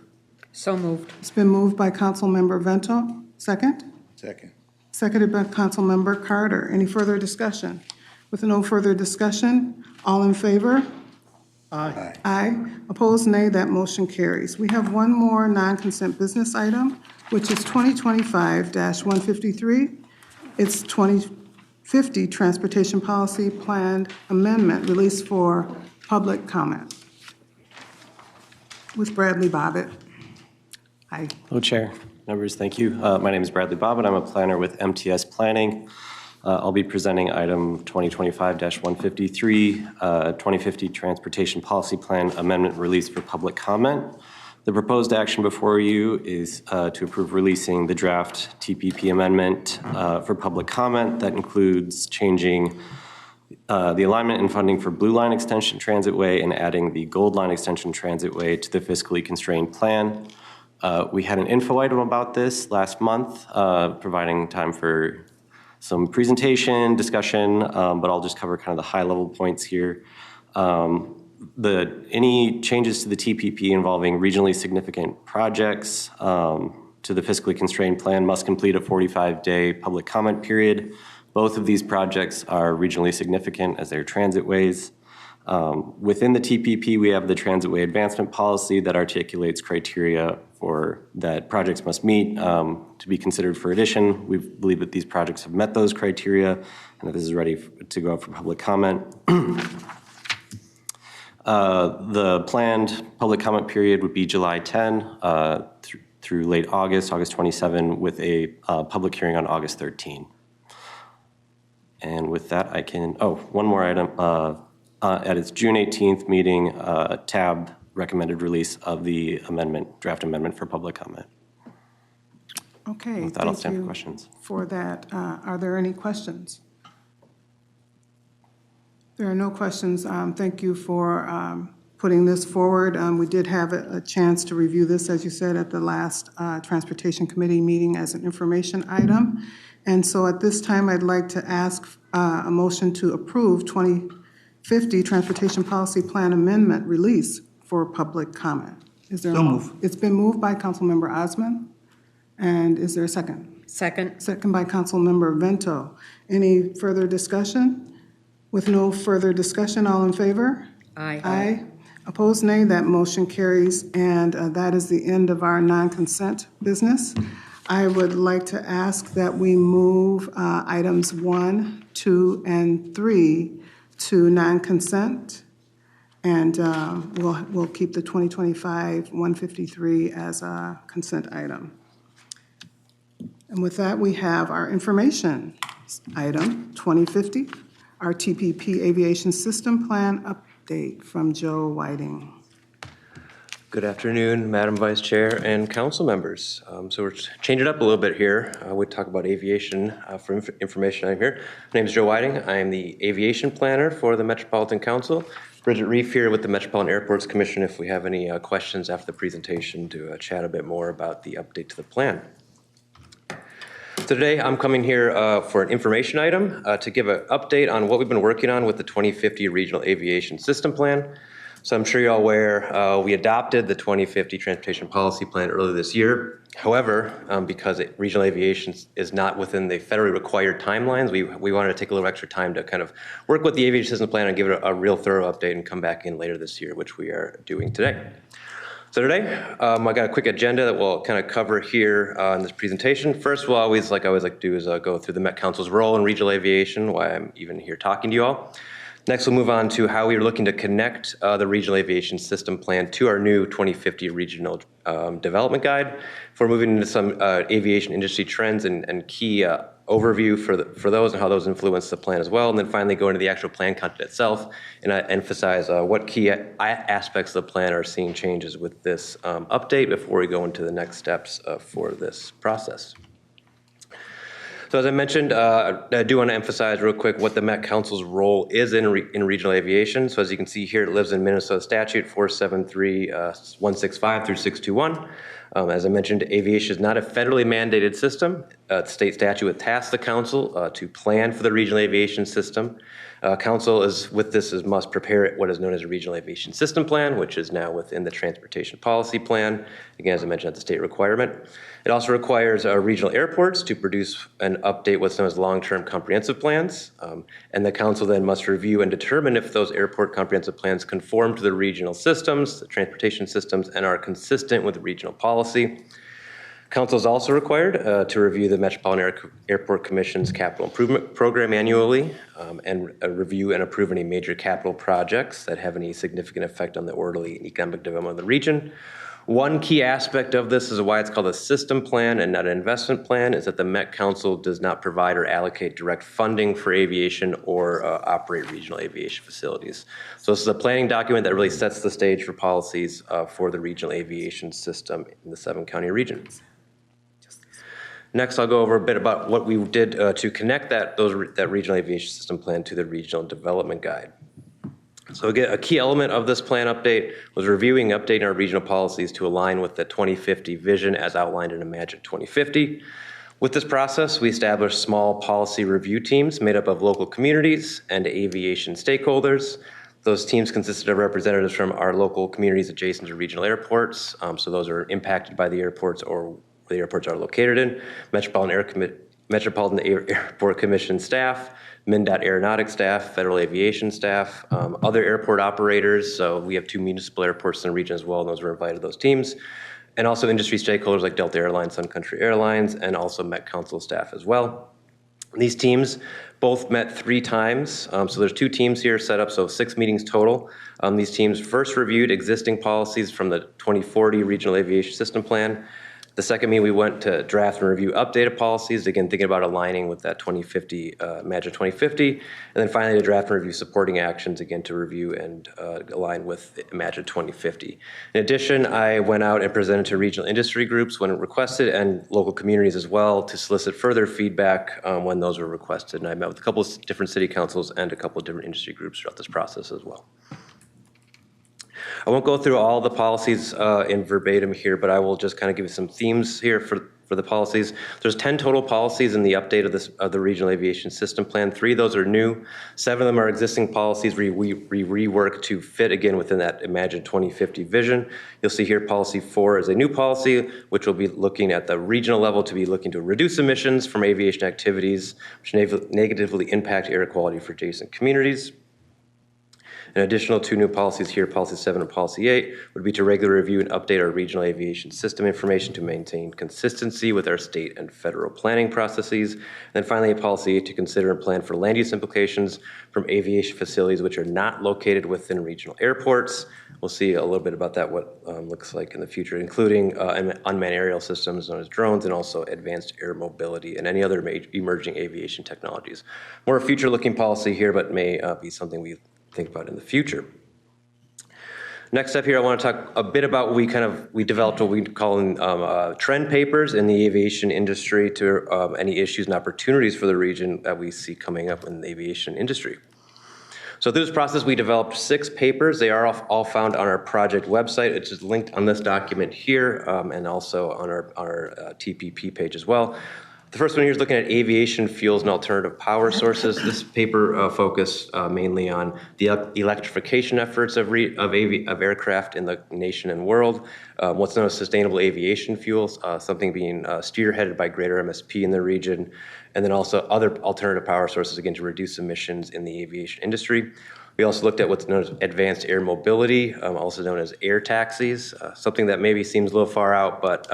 So moved. It's been moved by Councilmember Vento. Second? Second. Seconded by Councilmember Carter. Any further discussion? With no further discussion, all in favor? Aye. Aye. Opposed, nay. That motion carries. We have one more non-consent business item, which is 2025-153. It's 2050 Transportation Policy Plan Amendment released for public comment. With Bradley Bobbitt. Hi. Hello, Chair. Members, thank you. My name is Bradley Bobbitt. I'm a planner with MTS Planning. I'll be presenting item 2025-153, 2050 Transportation Policy Plan Amendment released for public comment. The proposed action before you is to approve releasing the draft TPP amendment for public comment. That includes changing the alignment and funding for Blue Line Extension Transitway and adding the Gold Line Extension Transitway to the fiscally constrained plan. We had an info item about this last month, providing time for some presentation, discussion, but I'll just cover kind of the high-level points here. Any changes to the TPP involving regionally significant projects to the fiscally constrained plan must complete a 45-day public comment period. Both of these projects are regionally significant as they're transitways. Within the TPP, we have the Transitway Advancement Policy that articulates criteria that projects must meet to be considered for addition. We believe that these projects have met those criteria and that this is ready to go out for public comment. The planned public comment period would be July 10 through late August 27, with a public hearing on August 13. And with that, one more item. At its June 18th meeting, TAB recommended release of the draft amendment for public comment. Okay, with that, I'll stand for thank you questions. for that. Are there any questions? There are no questions. Thank you for putting this forward. We did have a chance to review this, as you said, at the last Transportation Committee meeting as an information item. And so at this time, I'd like to ask a motion to approve 2050 Transportation Policy Plan Amendment release for public comment. Is there So move. It's been moved by Councilmember Osman. And is there a second? Second. Second by Councilmember Vento. Any further discussion? With no further discussion, all in favor? Aye. Aye. Opposed, nay. That motion carries, and that is the end of our non-consent business. I would like to ask that we move items 1, 2, and 3 to non-consent, and we'll keep the 2025-153 as a consent item. And with that, we have our information item, 2050, our TPP Aviation System Plan update from Joe Whiting. Good afternoon, Madam Vice Chair and council members. So we're changing it up a little bit here. We talk about aviation for information I'm here. My name is Joe Whiting. I am the aviation planner for the Metropolitan Council. Bridget Reef here with the Metropolitan Airports Commission if we have any questions after the presentation to chat a bit more about the update to the plan. So today I'm coming here for an information item to give an update on what we've been working on with the 2050 Regional Aviation System Plan. So I'm sure you're all aware we adopted the 2050 Transportation Policy Plan earlier this year. However, because regional aviation is not within the federally required timelines, we wanted to take a little extra time to kind of work with the aviation system plan and give it a real thorough update and come back in later this year, which we are doing today. So today, I got a quick agenda that we'll kind of cover here in this presentation. First, I always like to do is go through the Met Council's role in regional aviation, why I'm even here talking to you all. Next, we'll move on to how we are looking to connect the Regional Aviation System Plan to our new 2050 Regional Development Guide. We're moving into some aviation industry trends and key overview for those and how those influence the plan as well. And then finally go into the actual plan content itself and emphasize what key aspects of the plan are seeing changes with this update before we go into the next steps for this process. So as I mentioned, I do want to emphasize real quick what the Met Council's role is in regional aviation. So as you can see here, it lives in Minnesota Statute 473-165 through 621. As I mentioned, aviation is not a federally mandated system. State statute would task the council to plan for the regional aviation system. Council must prepare what is known as a regional aviation system plan, which is now within the transportation policy plan. Again, as I mentioned, that's a state requirement. It also requires regional airports to produce and update what's known as long-term comprehensive plans. And the council then must review and determine if those airport comprehensive plans conform to the regional systems, the transportation systems, and are consistent with regional policy. Council is also required to review the Metropolitan Airport Commission's capital improvement program annually and review and approve any major capital projects that have any significant effect on the orderly and economic development of the region. One key aspect of this is why it's called a system plan and not an investment plan is that the Met Council does not provide or allocate direct funding for aviation or operate regional aviation facilities. So this is a planning document that really sets the stage for policies for the regional aviation system in the 7-county region. Next, I'll go over a bit about what we did to connect that regional aviation system plan to the regional development guide. So again, a key element of this plan update was reviewing and updating our regional policies to align with the 2050 vision as outlined in Imagine 2050. With this process, we established small policy review teams made up of local communities and aviation stakeholders. Those teams consisted of representatives from our local communities adjacent to regional airports. So those are impacted by the airports or the airports are located in, Metropolitan Airport Commission staff, MnDOT aeronautic staff, federal aviation staff, other airport operators. So we have 2 municipal airports in the region as well, and those were invited to those teams. And also industry stakeholders like Delta Airlines, Sun Country Airlines, and also Met Council staff as well. These teams both met 3 times. So there's 2 teams here set up, so 6 meetings total. These teams first reviewed existing policies from the 2040 Regional Aviation System Plan. The second meeting, we went to draft and review updated policies, again, thinking about aligning with that 2050, Imagine 2050. And then finally, to draft and review supporting actions, again, to review and align with Imagine 2050. In addition, I went out and presented to regional industry groups when requested and local communities as well to solicit further feedback when those were requested. And I met with a couple of different city councils and a couple of different industry groups throughout this process as well. I won't go through all the policies in verbatim here, but I will just kind of give you some themes here for the policies. There's 10 total policies in the update of the Regional Aviation System Plan. 3 of those are new. 7 of them are existing policies we rework to fit again within that Imagine 2050 vision. You'll see here policy 4 is a new policy, which will be looking at the regional level to be looking to reduce emissions from aviation activities, which negatively impact air quality for adjacent communities. An additional 2 new policies here, Policy 7 and Policy 8, would be to regularly review and update our regional aviation system information to maintain consistency with our state and federal planning processes. And then finally, Policy 8 to consider and plan for land use implications from aviation facilities which are not located within regional airports. We'll see a little bit about that, what looks like in the future, including unmanned aerial systems known as drones and also advanced air mobility and any other emerging aviation technologies. More future-looking policy here, but may be something we think about in the future. Next up here, I want to talk a bit about we developed what we call trend papers in the aviation industry to any issues and opportunities for the region that we see coming up in the aviation industry. So through this process, we developed 6 papers. They are all found on our project website. It's just linked on this document here and also on our TPP page as well. The first one here is looking at aviation fuels and alternative power sources. This paper focused mainly on the electrification efforts of aircraft in the nation and world, what's known as sustainable aviation fuels, something being spearheaded by greater MSP in the region, and then also other alternative power sources, again, to reduce emissions in the aviation industry. We also looked at what's known as advanced air mobility, also known as air taxis, something that maybe seems a little far out, but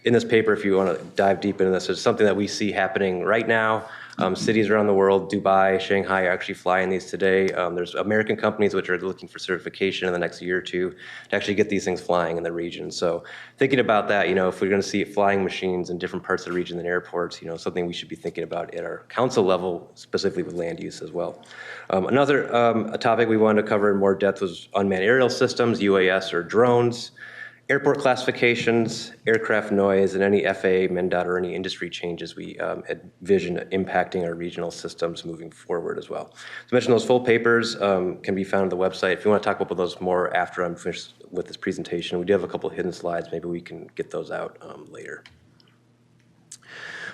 in this paper, if you want to dive deep into this, it's something that we see happening right now. Cities around the world, Dubai, Shanghai are actually flying these today. There's American companies which are looking for certification in the next year or 2 to actually get these things flying in the region. So thinking about that, if we're going to see flying machines in different parts of the region than airports, something we should be thinking about at our council level, specifically with land use as well. Another a topic we wanted to cover in more depth was unmanned aerial systems, UAS or drones, airport classifications, aircraft noise, and any FAA, MnDOT, or any industry changes we envision impacting our regional systems moving forward as well. To mention, those full papers can be found on the website. If you want to talk about those more after I'm finished with this presentation, we do have a couple of hidden slides. Maybe we can get those out later.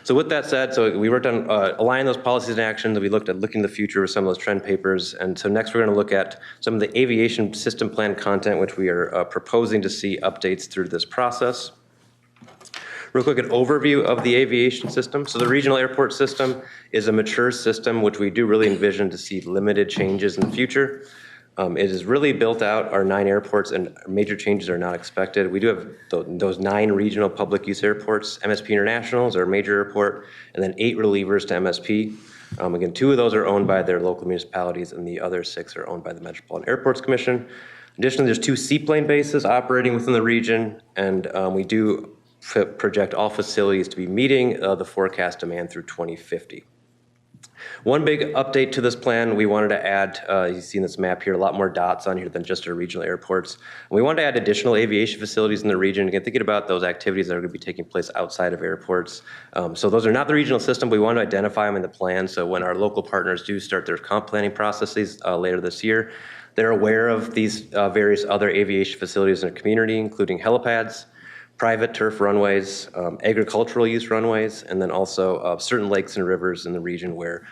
So with that said, so we worked on aligning those policies and actions. We looked at looking to the future with some of those trend papers. And so next we're going to look at some of the aviation system plan content, which we are proposing to see updates through this process. Real quick, an overview of the aviation system. So the regional airport system is a mature system, which we do really envision to see limited changes in the future. It is really built out, our 9 airports, and major changes are not expected. We do have those 9 regional public use airports. MSP International is our major airport, and then 8 relievers to MSP. Again, 2 of those are owned by their local municipalities, and the other 6 are owned by the Metropolitan Airports Commission. Additionally, there's 2 seaplane bases operating within the region, and we do project all facilities to be meeting the forecast demand through 2050. One big update to this plan, we wanted to add, you see in this map here, a lot more dots on here than just our regional airports. We wanted to add additional aviation facilities in the region, again, thinking about those activities that are going to be taking place outside of airports. So those are not the regional system, but we want to identify them in the plan, so when our local partners do start their comp planning processes later this year, they're aware of these various other aviation facilities in the community, including helipads, private turf runways, agricultural use runways, and then also certain lakes and rivers in the region where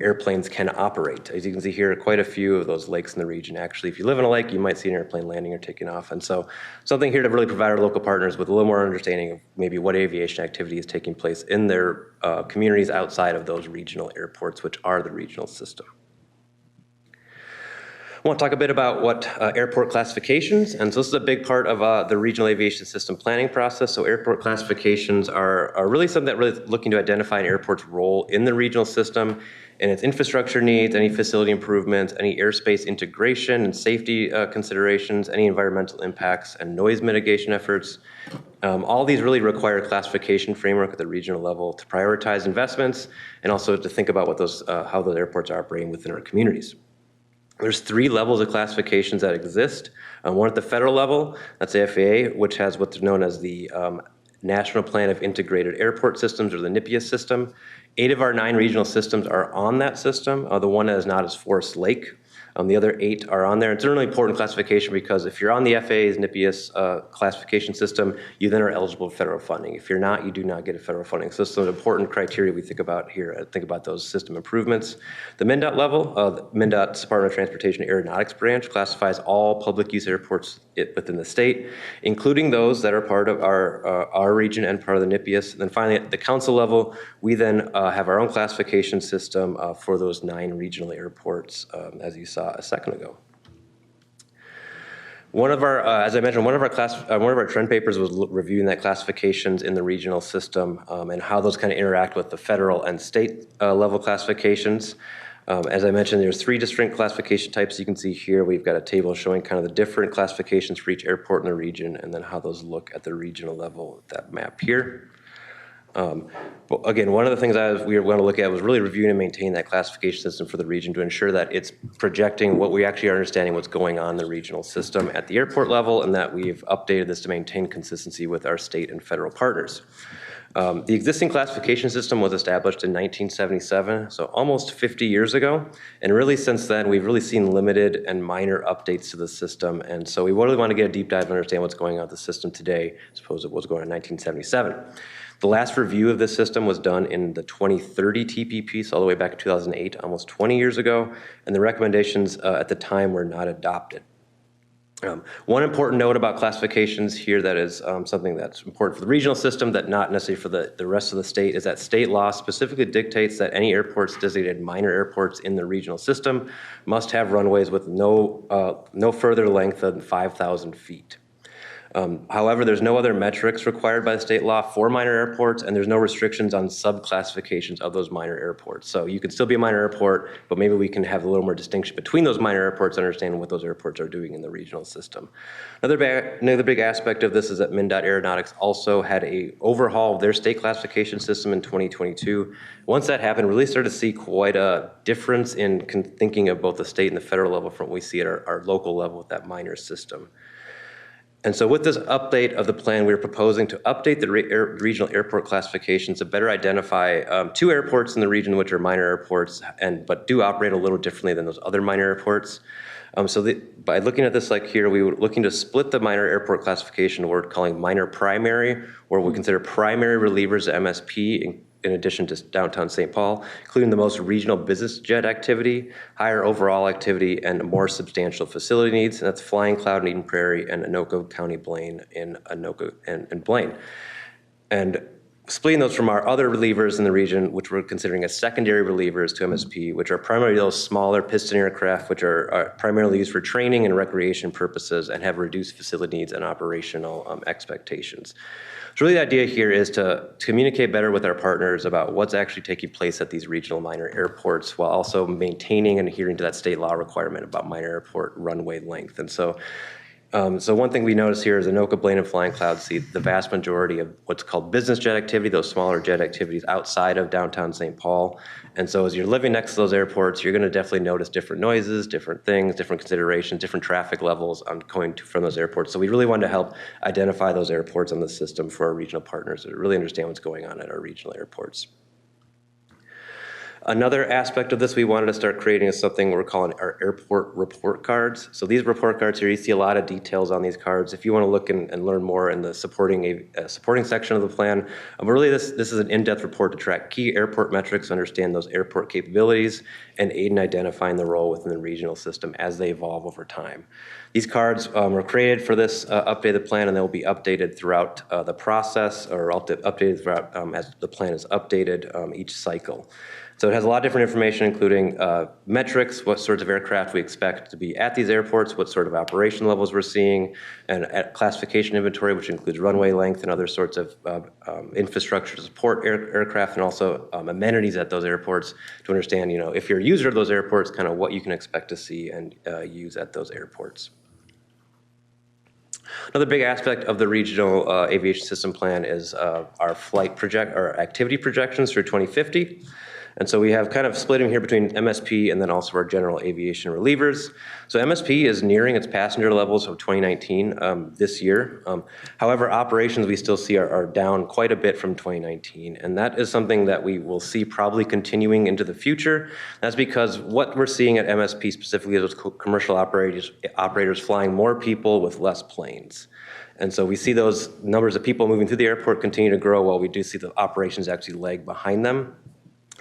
airplanes can operate. As you can see here, quite a few of those lakes in the region. Actually, if you live in a lake, you might see an airplane landing or taking off. And so something here to really provide our local partners with a little more understanding of maybe what aviation activity is taking place in their communities outside of those regional airports, which are the regional system. I want to talk a bit about what airport classifications, and so this is a big part of the regional aviation system planning process. So airport classifications are really something that really looking to identify an airport's role in the regional system and its infrastructure needs, any facility improvements, any airspace integration and safety considerations, any environmental impacts and noise mitigation efforts. All these really require a classification framework at the regional level to prioritize investments and also to think about what those, how those airports are operating within our communities. There's 3 levels of classifications that exist. One at the federal level, that's the FAA, which has what's known as the National Plan of Integrated Airport Systems, or the NIPIA system. 8 of our 9 regional systems are on that system. The one that is not is Forest Lake. The other 8 are on there. It's a really important classification because if you're on the FAA's NIPIA classification system, you then are eligible for federal funding. If you're not, you do not get a federal funding. So this is an important criteria we think about here, think about those system improvements. The MnDOT level, MnDOT's Department of Transportation Aeronautics branch classifies all public use airports within the state, including those that are part of our region and part of the NIPIA. And then finally, at the council level, we then have our own classification system for those 9 regional airports, as you saw a second ago. One of our, as I mentioned, one of our trend papers was reviewing that classifications in the regional system and how those kind of interact with the federal and state level classifications. As I mentioned, there's 3 distinct classification types. You can see here we've got a table showing kind of the different classifications for each airport in the region and then how those look at the regional level with that map here. But again, one of the things we want to look at was really reviewing and maintain that classification system for the region to ensure that it's projecting what we actually are understanding what's going on in the regional system at the airport level, and that we've updated this to maintain consistency with our state and federal partners. The existing classification system was established in 1977, so almost 50 years ago. And really since then, we've really seen limited and minor updates to the system. And so we really want to get a deep dive and understand what's going on with the system today, as opposed to what was going on in 1977. The last review of this system was done in the 2030 TPP, so all the way back in 2008, almost 20 years ago, and the recommendations at the time were not adopted. One important note about classifications here that is something that's important for the regional system, that not necessarily for the rest of the state, is that state law specifically dictates that any airports designated minor airports in the regional system must have runways with no further length than 5,000 feet. However, there's no other metrics required by the state law for minor airports, and there's no restrictions on subclassifications of those minor airports. So you can still be a minor airport, but maybe we can have a little more distinction between those minor airports, understanding what those airports are doing in the regional system. Another big aspect of this is that MnDOT Aeronautics also had a overhaul of their state classification system in 2022. Once that happened, really started to see quite a difference in thinking of both the state and the federal level from what we see at our local level with that minor system. And so with this update of the plan, we're proposing to update the regional airport classifications to better identify 2 airports in the region which are minor airports but do operate a little differently than those other minor airports. By looking at this like here, we were looking to split the minor airport classification we're calling minor primary, or we consider primary relievers MSP in addition to downtown St. Paul, including the most regional business jet activity, higher overall activity, and more substantial facility needs. And that's Flying Cloud in Eden Prairie and Anoka County Blaine in Anoka and Blaine. And splitting those from our other relievers in the region, which we're considering as secondary relievers to MSP, which are primarily those smaller piston aircraft, which are primarily used for training and recreation purposes and have reduced facility needs and operational expectations. So really the idea here is to communicate better with our partners about what's actually taking place at these regional minor airports while also maintaining and adhering to that state law requirement about minor airport runway length. And so So one thing we notice here is Anoka, Blaine, and Flying Cloud see the vast majority of what's called business jet activity, those smaller jet activities outside of downtown St. Paul. And so as you're living next to those airports, you're going to definitely notice different noises, different things, different considerations, different traffic levels going to from those airports. So we really wanted to help identify those airports on the system for our regional partners to really understand what's going on at our regional airports. Another aspect of this we wanted to start creating is something we're calling our airport report cards. So these report cards here, you see a lot of details on these cards. If you want to look and learn more in the supporting section of the plan, but really this is an in-depth report to track key airport metrics, understand those airport capabilities, and aid in identifying the role within the regional system as they evolve over time. These cards were created for this updated plan, and they will be updated throughout the process, or updated throughout as the plan is updated each cycle. So it has a lot of different information, including metrics, what sorts of aircraft we expect to be at these airports, what sort of operation levels we're seeing, and classification inventory, which includes runway length and other sorts of infrastructure to support aircraft, and also amenities at those airports to understand, if you're a user of those airports, kind of what you can expect to see and use at those airports. Another big aspect of the regional aviation system plan is our activity projections through 2050. And so we have kind of split them here between MSP and then also our general aviation relievers. So MSP is nearing its passenger levels of 2019 this year. However, operations we still see are down quite a bit from 2019. And that is something that we will see probably continuing into the future. That's because what we're seeing at MSP specifically is those commercial operators flying more people with less planes. And so we see those numbers of people moving through the airport continue to grow while we do see the operations actually lag behind them.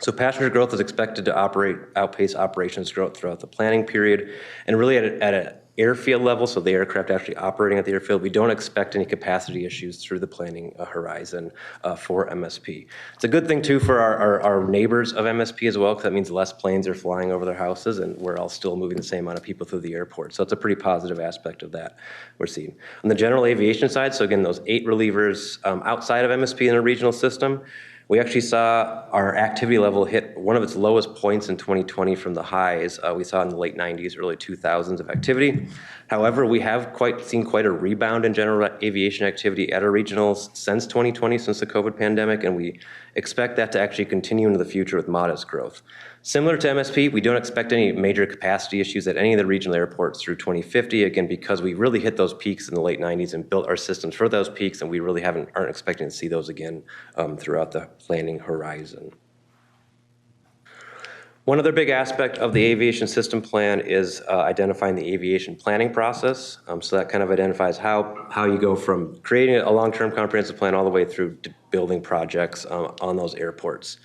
So passenger growth is expected to outpace operations growth throughout the planning period. And really at an airfield level, so the aircraft actually operating at the airfield, we don't expect any capacity issues through the planning horizon for MSP. It's a good thing too for our neighbors of MSP as well, because that means less planes are flying over their houses and we're all still moving the same amount of people through the airport. So it's a pretty positive aspect of that we're seeing. On the general aviation side, so again, those 8 relievers outside of MSP in a regional system, we actually saw our activity level hit one of its lowest points in 2020 from the highs we saw in the late 90s, early 2000s of activity. However, we have seen quite a rebound in general aviation activity at our regionals since 2020, since the COVID pandemic, and we expect that to actually continue into the future with modest growth. Similar to MSP, we don't expect any major capacity issues at any of the regional airports through 2050, again, because we really hit those peaks in the late 90s and built our systems for those peaks, and we really aren't expecting to see those again throughout the planning horizon. One other big aspect of the aviation system plan is identifying the aviation planning process. So that kind of identifies how you go from creating a long-term comprehensive plan all the way through to building projects on those airports.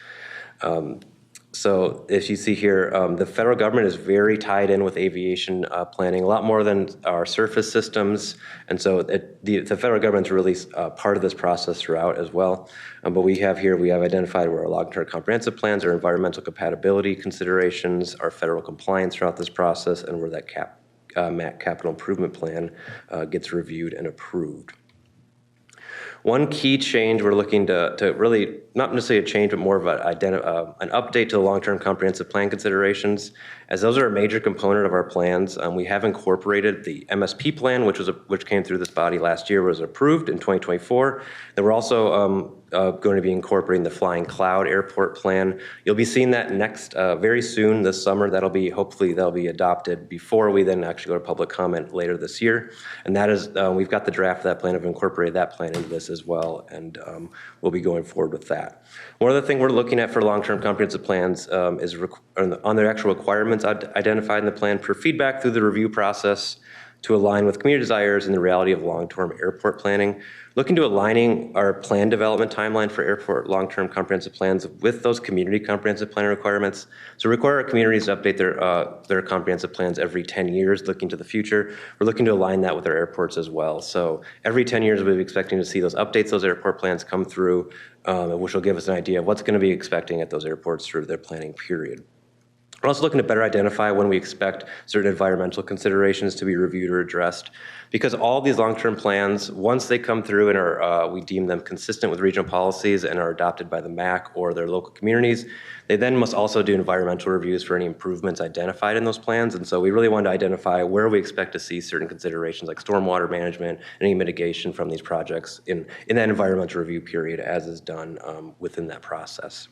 So as you see here, the federal government is very tied in with aviation planning, a lot more than our surface systems. And so the federal government's really part of this process throughout as well. But we have identified where our long-term comprehensive plans, our environmental compatibility considerations, our federal compliance throughout this process, and where that MAC capital improvement plan gets reviewed and approved. One key change we're looking to really, not necessarily a change, but more of an update to the long-term comprehensive plan considerations, as those are a major component of our plans. We have incorporated the MSP plan, which came through this body last year, was approved in 2024. Then we're also going to be incorporating the Flying Cloud Airport plan. You'll be seeing that next, very soon this summer. Hopefully that'll be adopted before we then actually go to public comment later this year. And that is, we've got the draft of that plan, have incorporated that plan into this as well, and we'll be going forward with that. One other thing we're looking at for long-term comprehensive plans is on the actual requirements identified in the plan per feedback through the review process to align with community desires and the reality of long-term airport planning. Looking to aligning our plan development timeline for airport long-term comprehensive plans with those community comprehensive plan requirements. So require our communities to update their comprehensive plans every 10 years, looking to the future. We're looking to align that with our airports as well. So every 10 years, we'll be expecting to see those updates, those airport plans come through, which will give us an idea of what's going to be expecting at those airports through their planning period. We're also looking to better identify when we expect certain environmental considerations to be reviewed or addressed, because all these long-term plans, once they come through and are, we deem them consistent with regional policies and are adopted by the MAC or their local communities, they then must also do environmental reviews for any improvements identified in those plans. And so we really wanted to identify where we expect to see certain considerations like stormwater management and any mitigation from these projects in that environmental review period as is done within that process.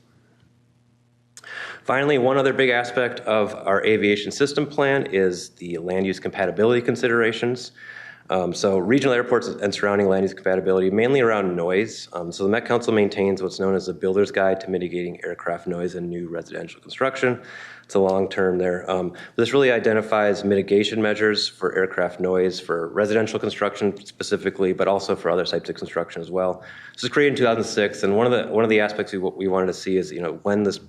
Finally, one other big aspect of our aviation system plan is the land use compatibility considerations. So regional airports and surrounding land use compatibility, mainly around noise. So the Met Council maintains what's known as the Builder's Guide to Mitigating Aircraft Noise in New Residential Construction. It's a long term there. This really identifies mitigation measures for aircraft noise for residential construction specifically, but also for other types of construction as well. This was created in 2006, and one of the aspects we wanted to see is when this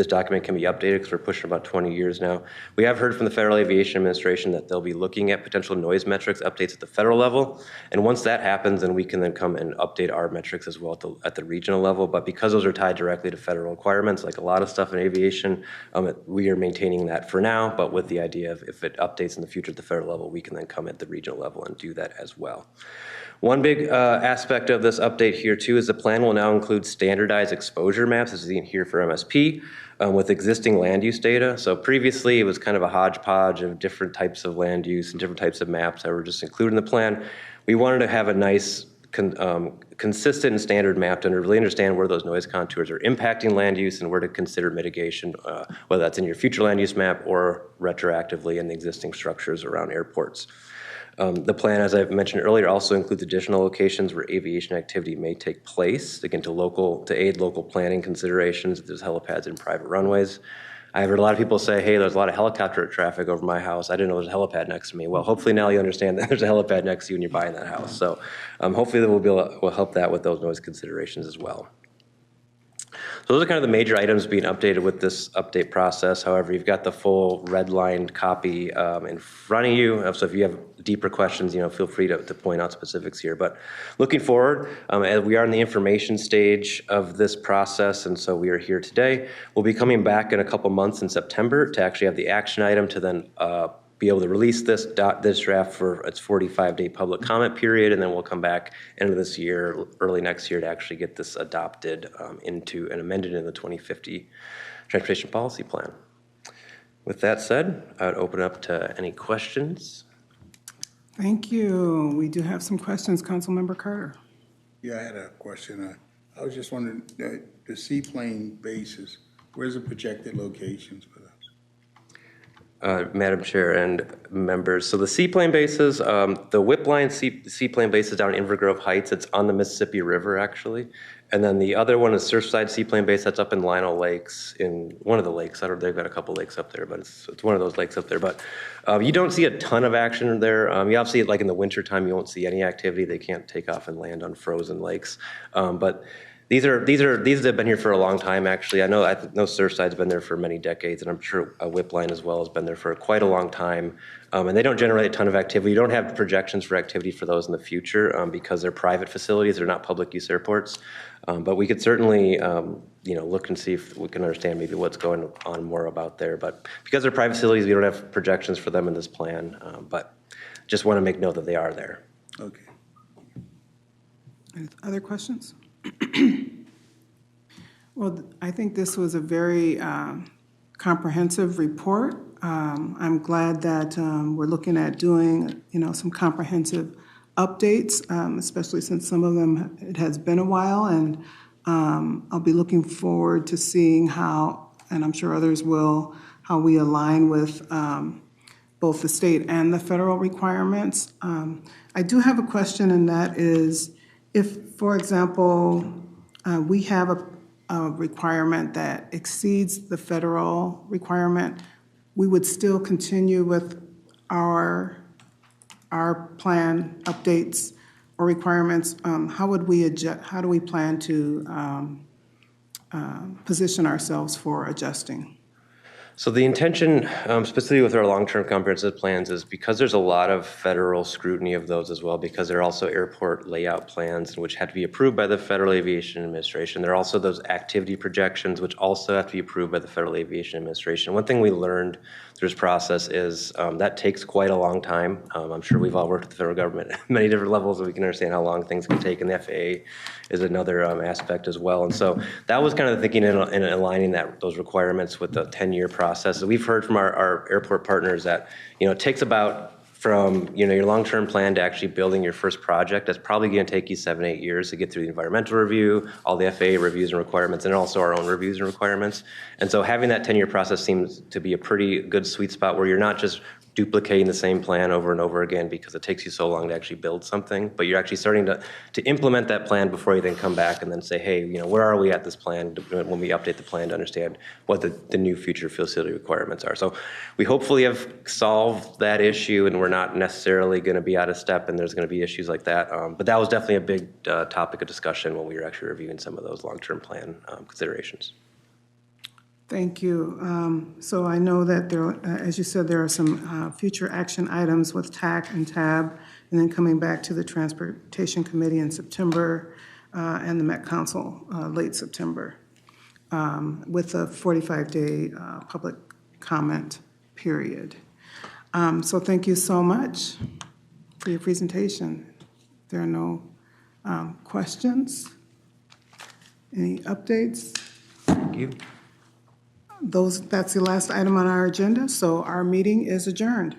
document can be updated, because we're pushing about 20 years now. We have heard from the Federal Aviation Administration that they'll be looking at potential noise metrics updates at the federal level. And once that happens, then we can then come and update our metrics as well at the regional level. But because those are tied directly to federal requirements, like a lot of stuff in aviation, we are maintaining that for now, but with the idea of if it updates in the future at the federal level, we can then come at the regional level and do that as well. One big aspect of this update here too is the plan will now include standardized exposure maps, as seen here for MSP, with existing land use data. So previously it was kind of a hodgepodge of different types of land use and different types of maps that were just included in the plan. We wanted to have a nice consistent and standard map to really understand where those noise contours are impacting land use and where to consider mitigation, whether that's in your future land use map or retroactively in the existing structures around airports. The plan, as I mentioned earlier, also includes additional locations where aviation activity may take place, again, to aid local planning considerations if there's helipads and private runways. I've heard a lot of people say, hey, there's a lot of helicopter traffic over my house. I didn't know there's a helipad next to me. Well, hopefully now you understand that there's a helipad next to you when you're buying that house. So hopefully we'll help that with those noise considerations as well. So those are kind of the major items being updated with this update process. However, you've got the full redlined copy in front of you. So if you have deeper questions, feel free to point out specifics here. But looking forward, as we are in the information stage of this process, and so we are here today, we'll be coming back in a couple months in September to actually have the action item to then be able to release this draft for its 45-day public comment period, and then we'll come back end of this year, early next year, to actually get this adopted into and amended in the 2050 Transportation Policy Plan. With that said, I would open up to any questions. Thank you. We do have some questions. Councilmember Carter. Yeah, I had a question. I was just wondering, the seaplane bases, where's the projected locations for that? Madam Chair and members, so the seaplane bases, the Whip Line seaplane base is down in Invergrove Heights. It's on the Mississippi River, actually. And then the other one is Surfside Seaplane Base. That's up in Lionel Lakes, in one of the lakes. They've got a couple lakes up there, but it's one of those lakes up there. But you don't see a ton of action there. You obviously, like in the wintertime, you won't see any activity. They can't take off and land on frozen lakes. But these have been here for a long time, actually. I know Surfside's been there for many decades, and I'm sure Whip Line as well has been there for quite a long time. And they don't generate a ton of activity. You don't have projections for activity for those in the future because they're private facilities. They're not public use airports. But we could certainly, look and see if we can understand maybe what's going on more about there. But because they're private facilities, we don't have projections for them in this plan. But just want to make note that they are there. Okay. Any other questions? Well, I think this was a very comprehensive report. I'm glad that we're looking at doing, some comprehensive updates, especially since some of them, it has been a while, and I'll be looking forward to seeing how, and I'm sure others will, how we align with both the state and the federal requirements. I do have a question, and that is, if, for example, we have a requirement that exceeds the federal requirement, we would still continue with our plan updates or requirements. How would we adjust? How do we plan to position ourselves for adjusting? So the intention, specifically with our long-term comprehensive plans, is because there's a lot of federal scrutiny of those as well, because there are also airport layout plans which have to be approved by the Federal Aviation Administration. There are also those activity projections which also have to be approved by the Federal Aviation Administration. One thing we learned through this process is that takes quite a long time. I'm sure we've all worked with the federal government at many different levels, so we can understand how long things can take, and the FAA is another aspect as well. And so that was kind of the thinking in aligning those requirements with the 10-year process. We've heard from our airport partners that, it takes about from, your long-term plan to actually building your first project, that's probably going to take you 7-8 years to get through the environmental review, all the FAA reviews and requirements, and also our own reviews and requirements. And so having that 10-year process seems to be a pretty good sweet spot where you're not just duplicating the same plan over and over again because it takes you so long to actually build something, but you're actually starting to implement that plan before you then come back and then say, hey, where are we at this plan when we update the plan to understand what the new future facility requirements are. So we hopefully have solved that issue and we're not necessarily going to be out of step and there's going to be issues like that. But that was definitely a big topic of discussion when we were actually reviewing some of those long-term plan considerations. Thank you. So I know that there, as you said, there are some future action items with TAC and TAB, and then coming back to the Transportation Committee in September and the Met Council late September with a 45-day public comment period. So thank you so much for your presentation. There are no questions? Any updates? Thank you. That's the last item on our agenda, so our meeting is adjourned.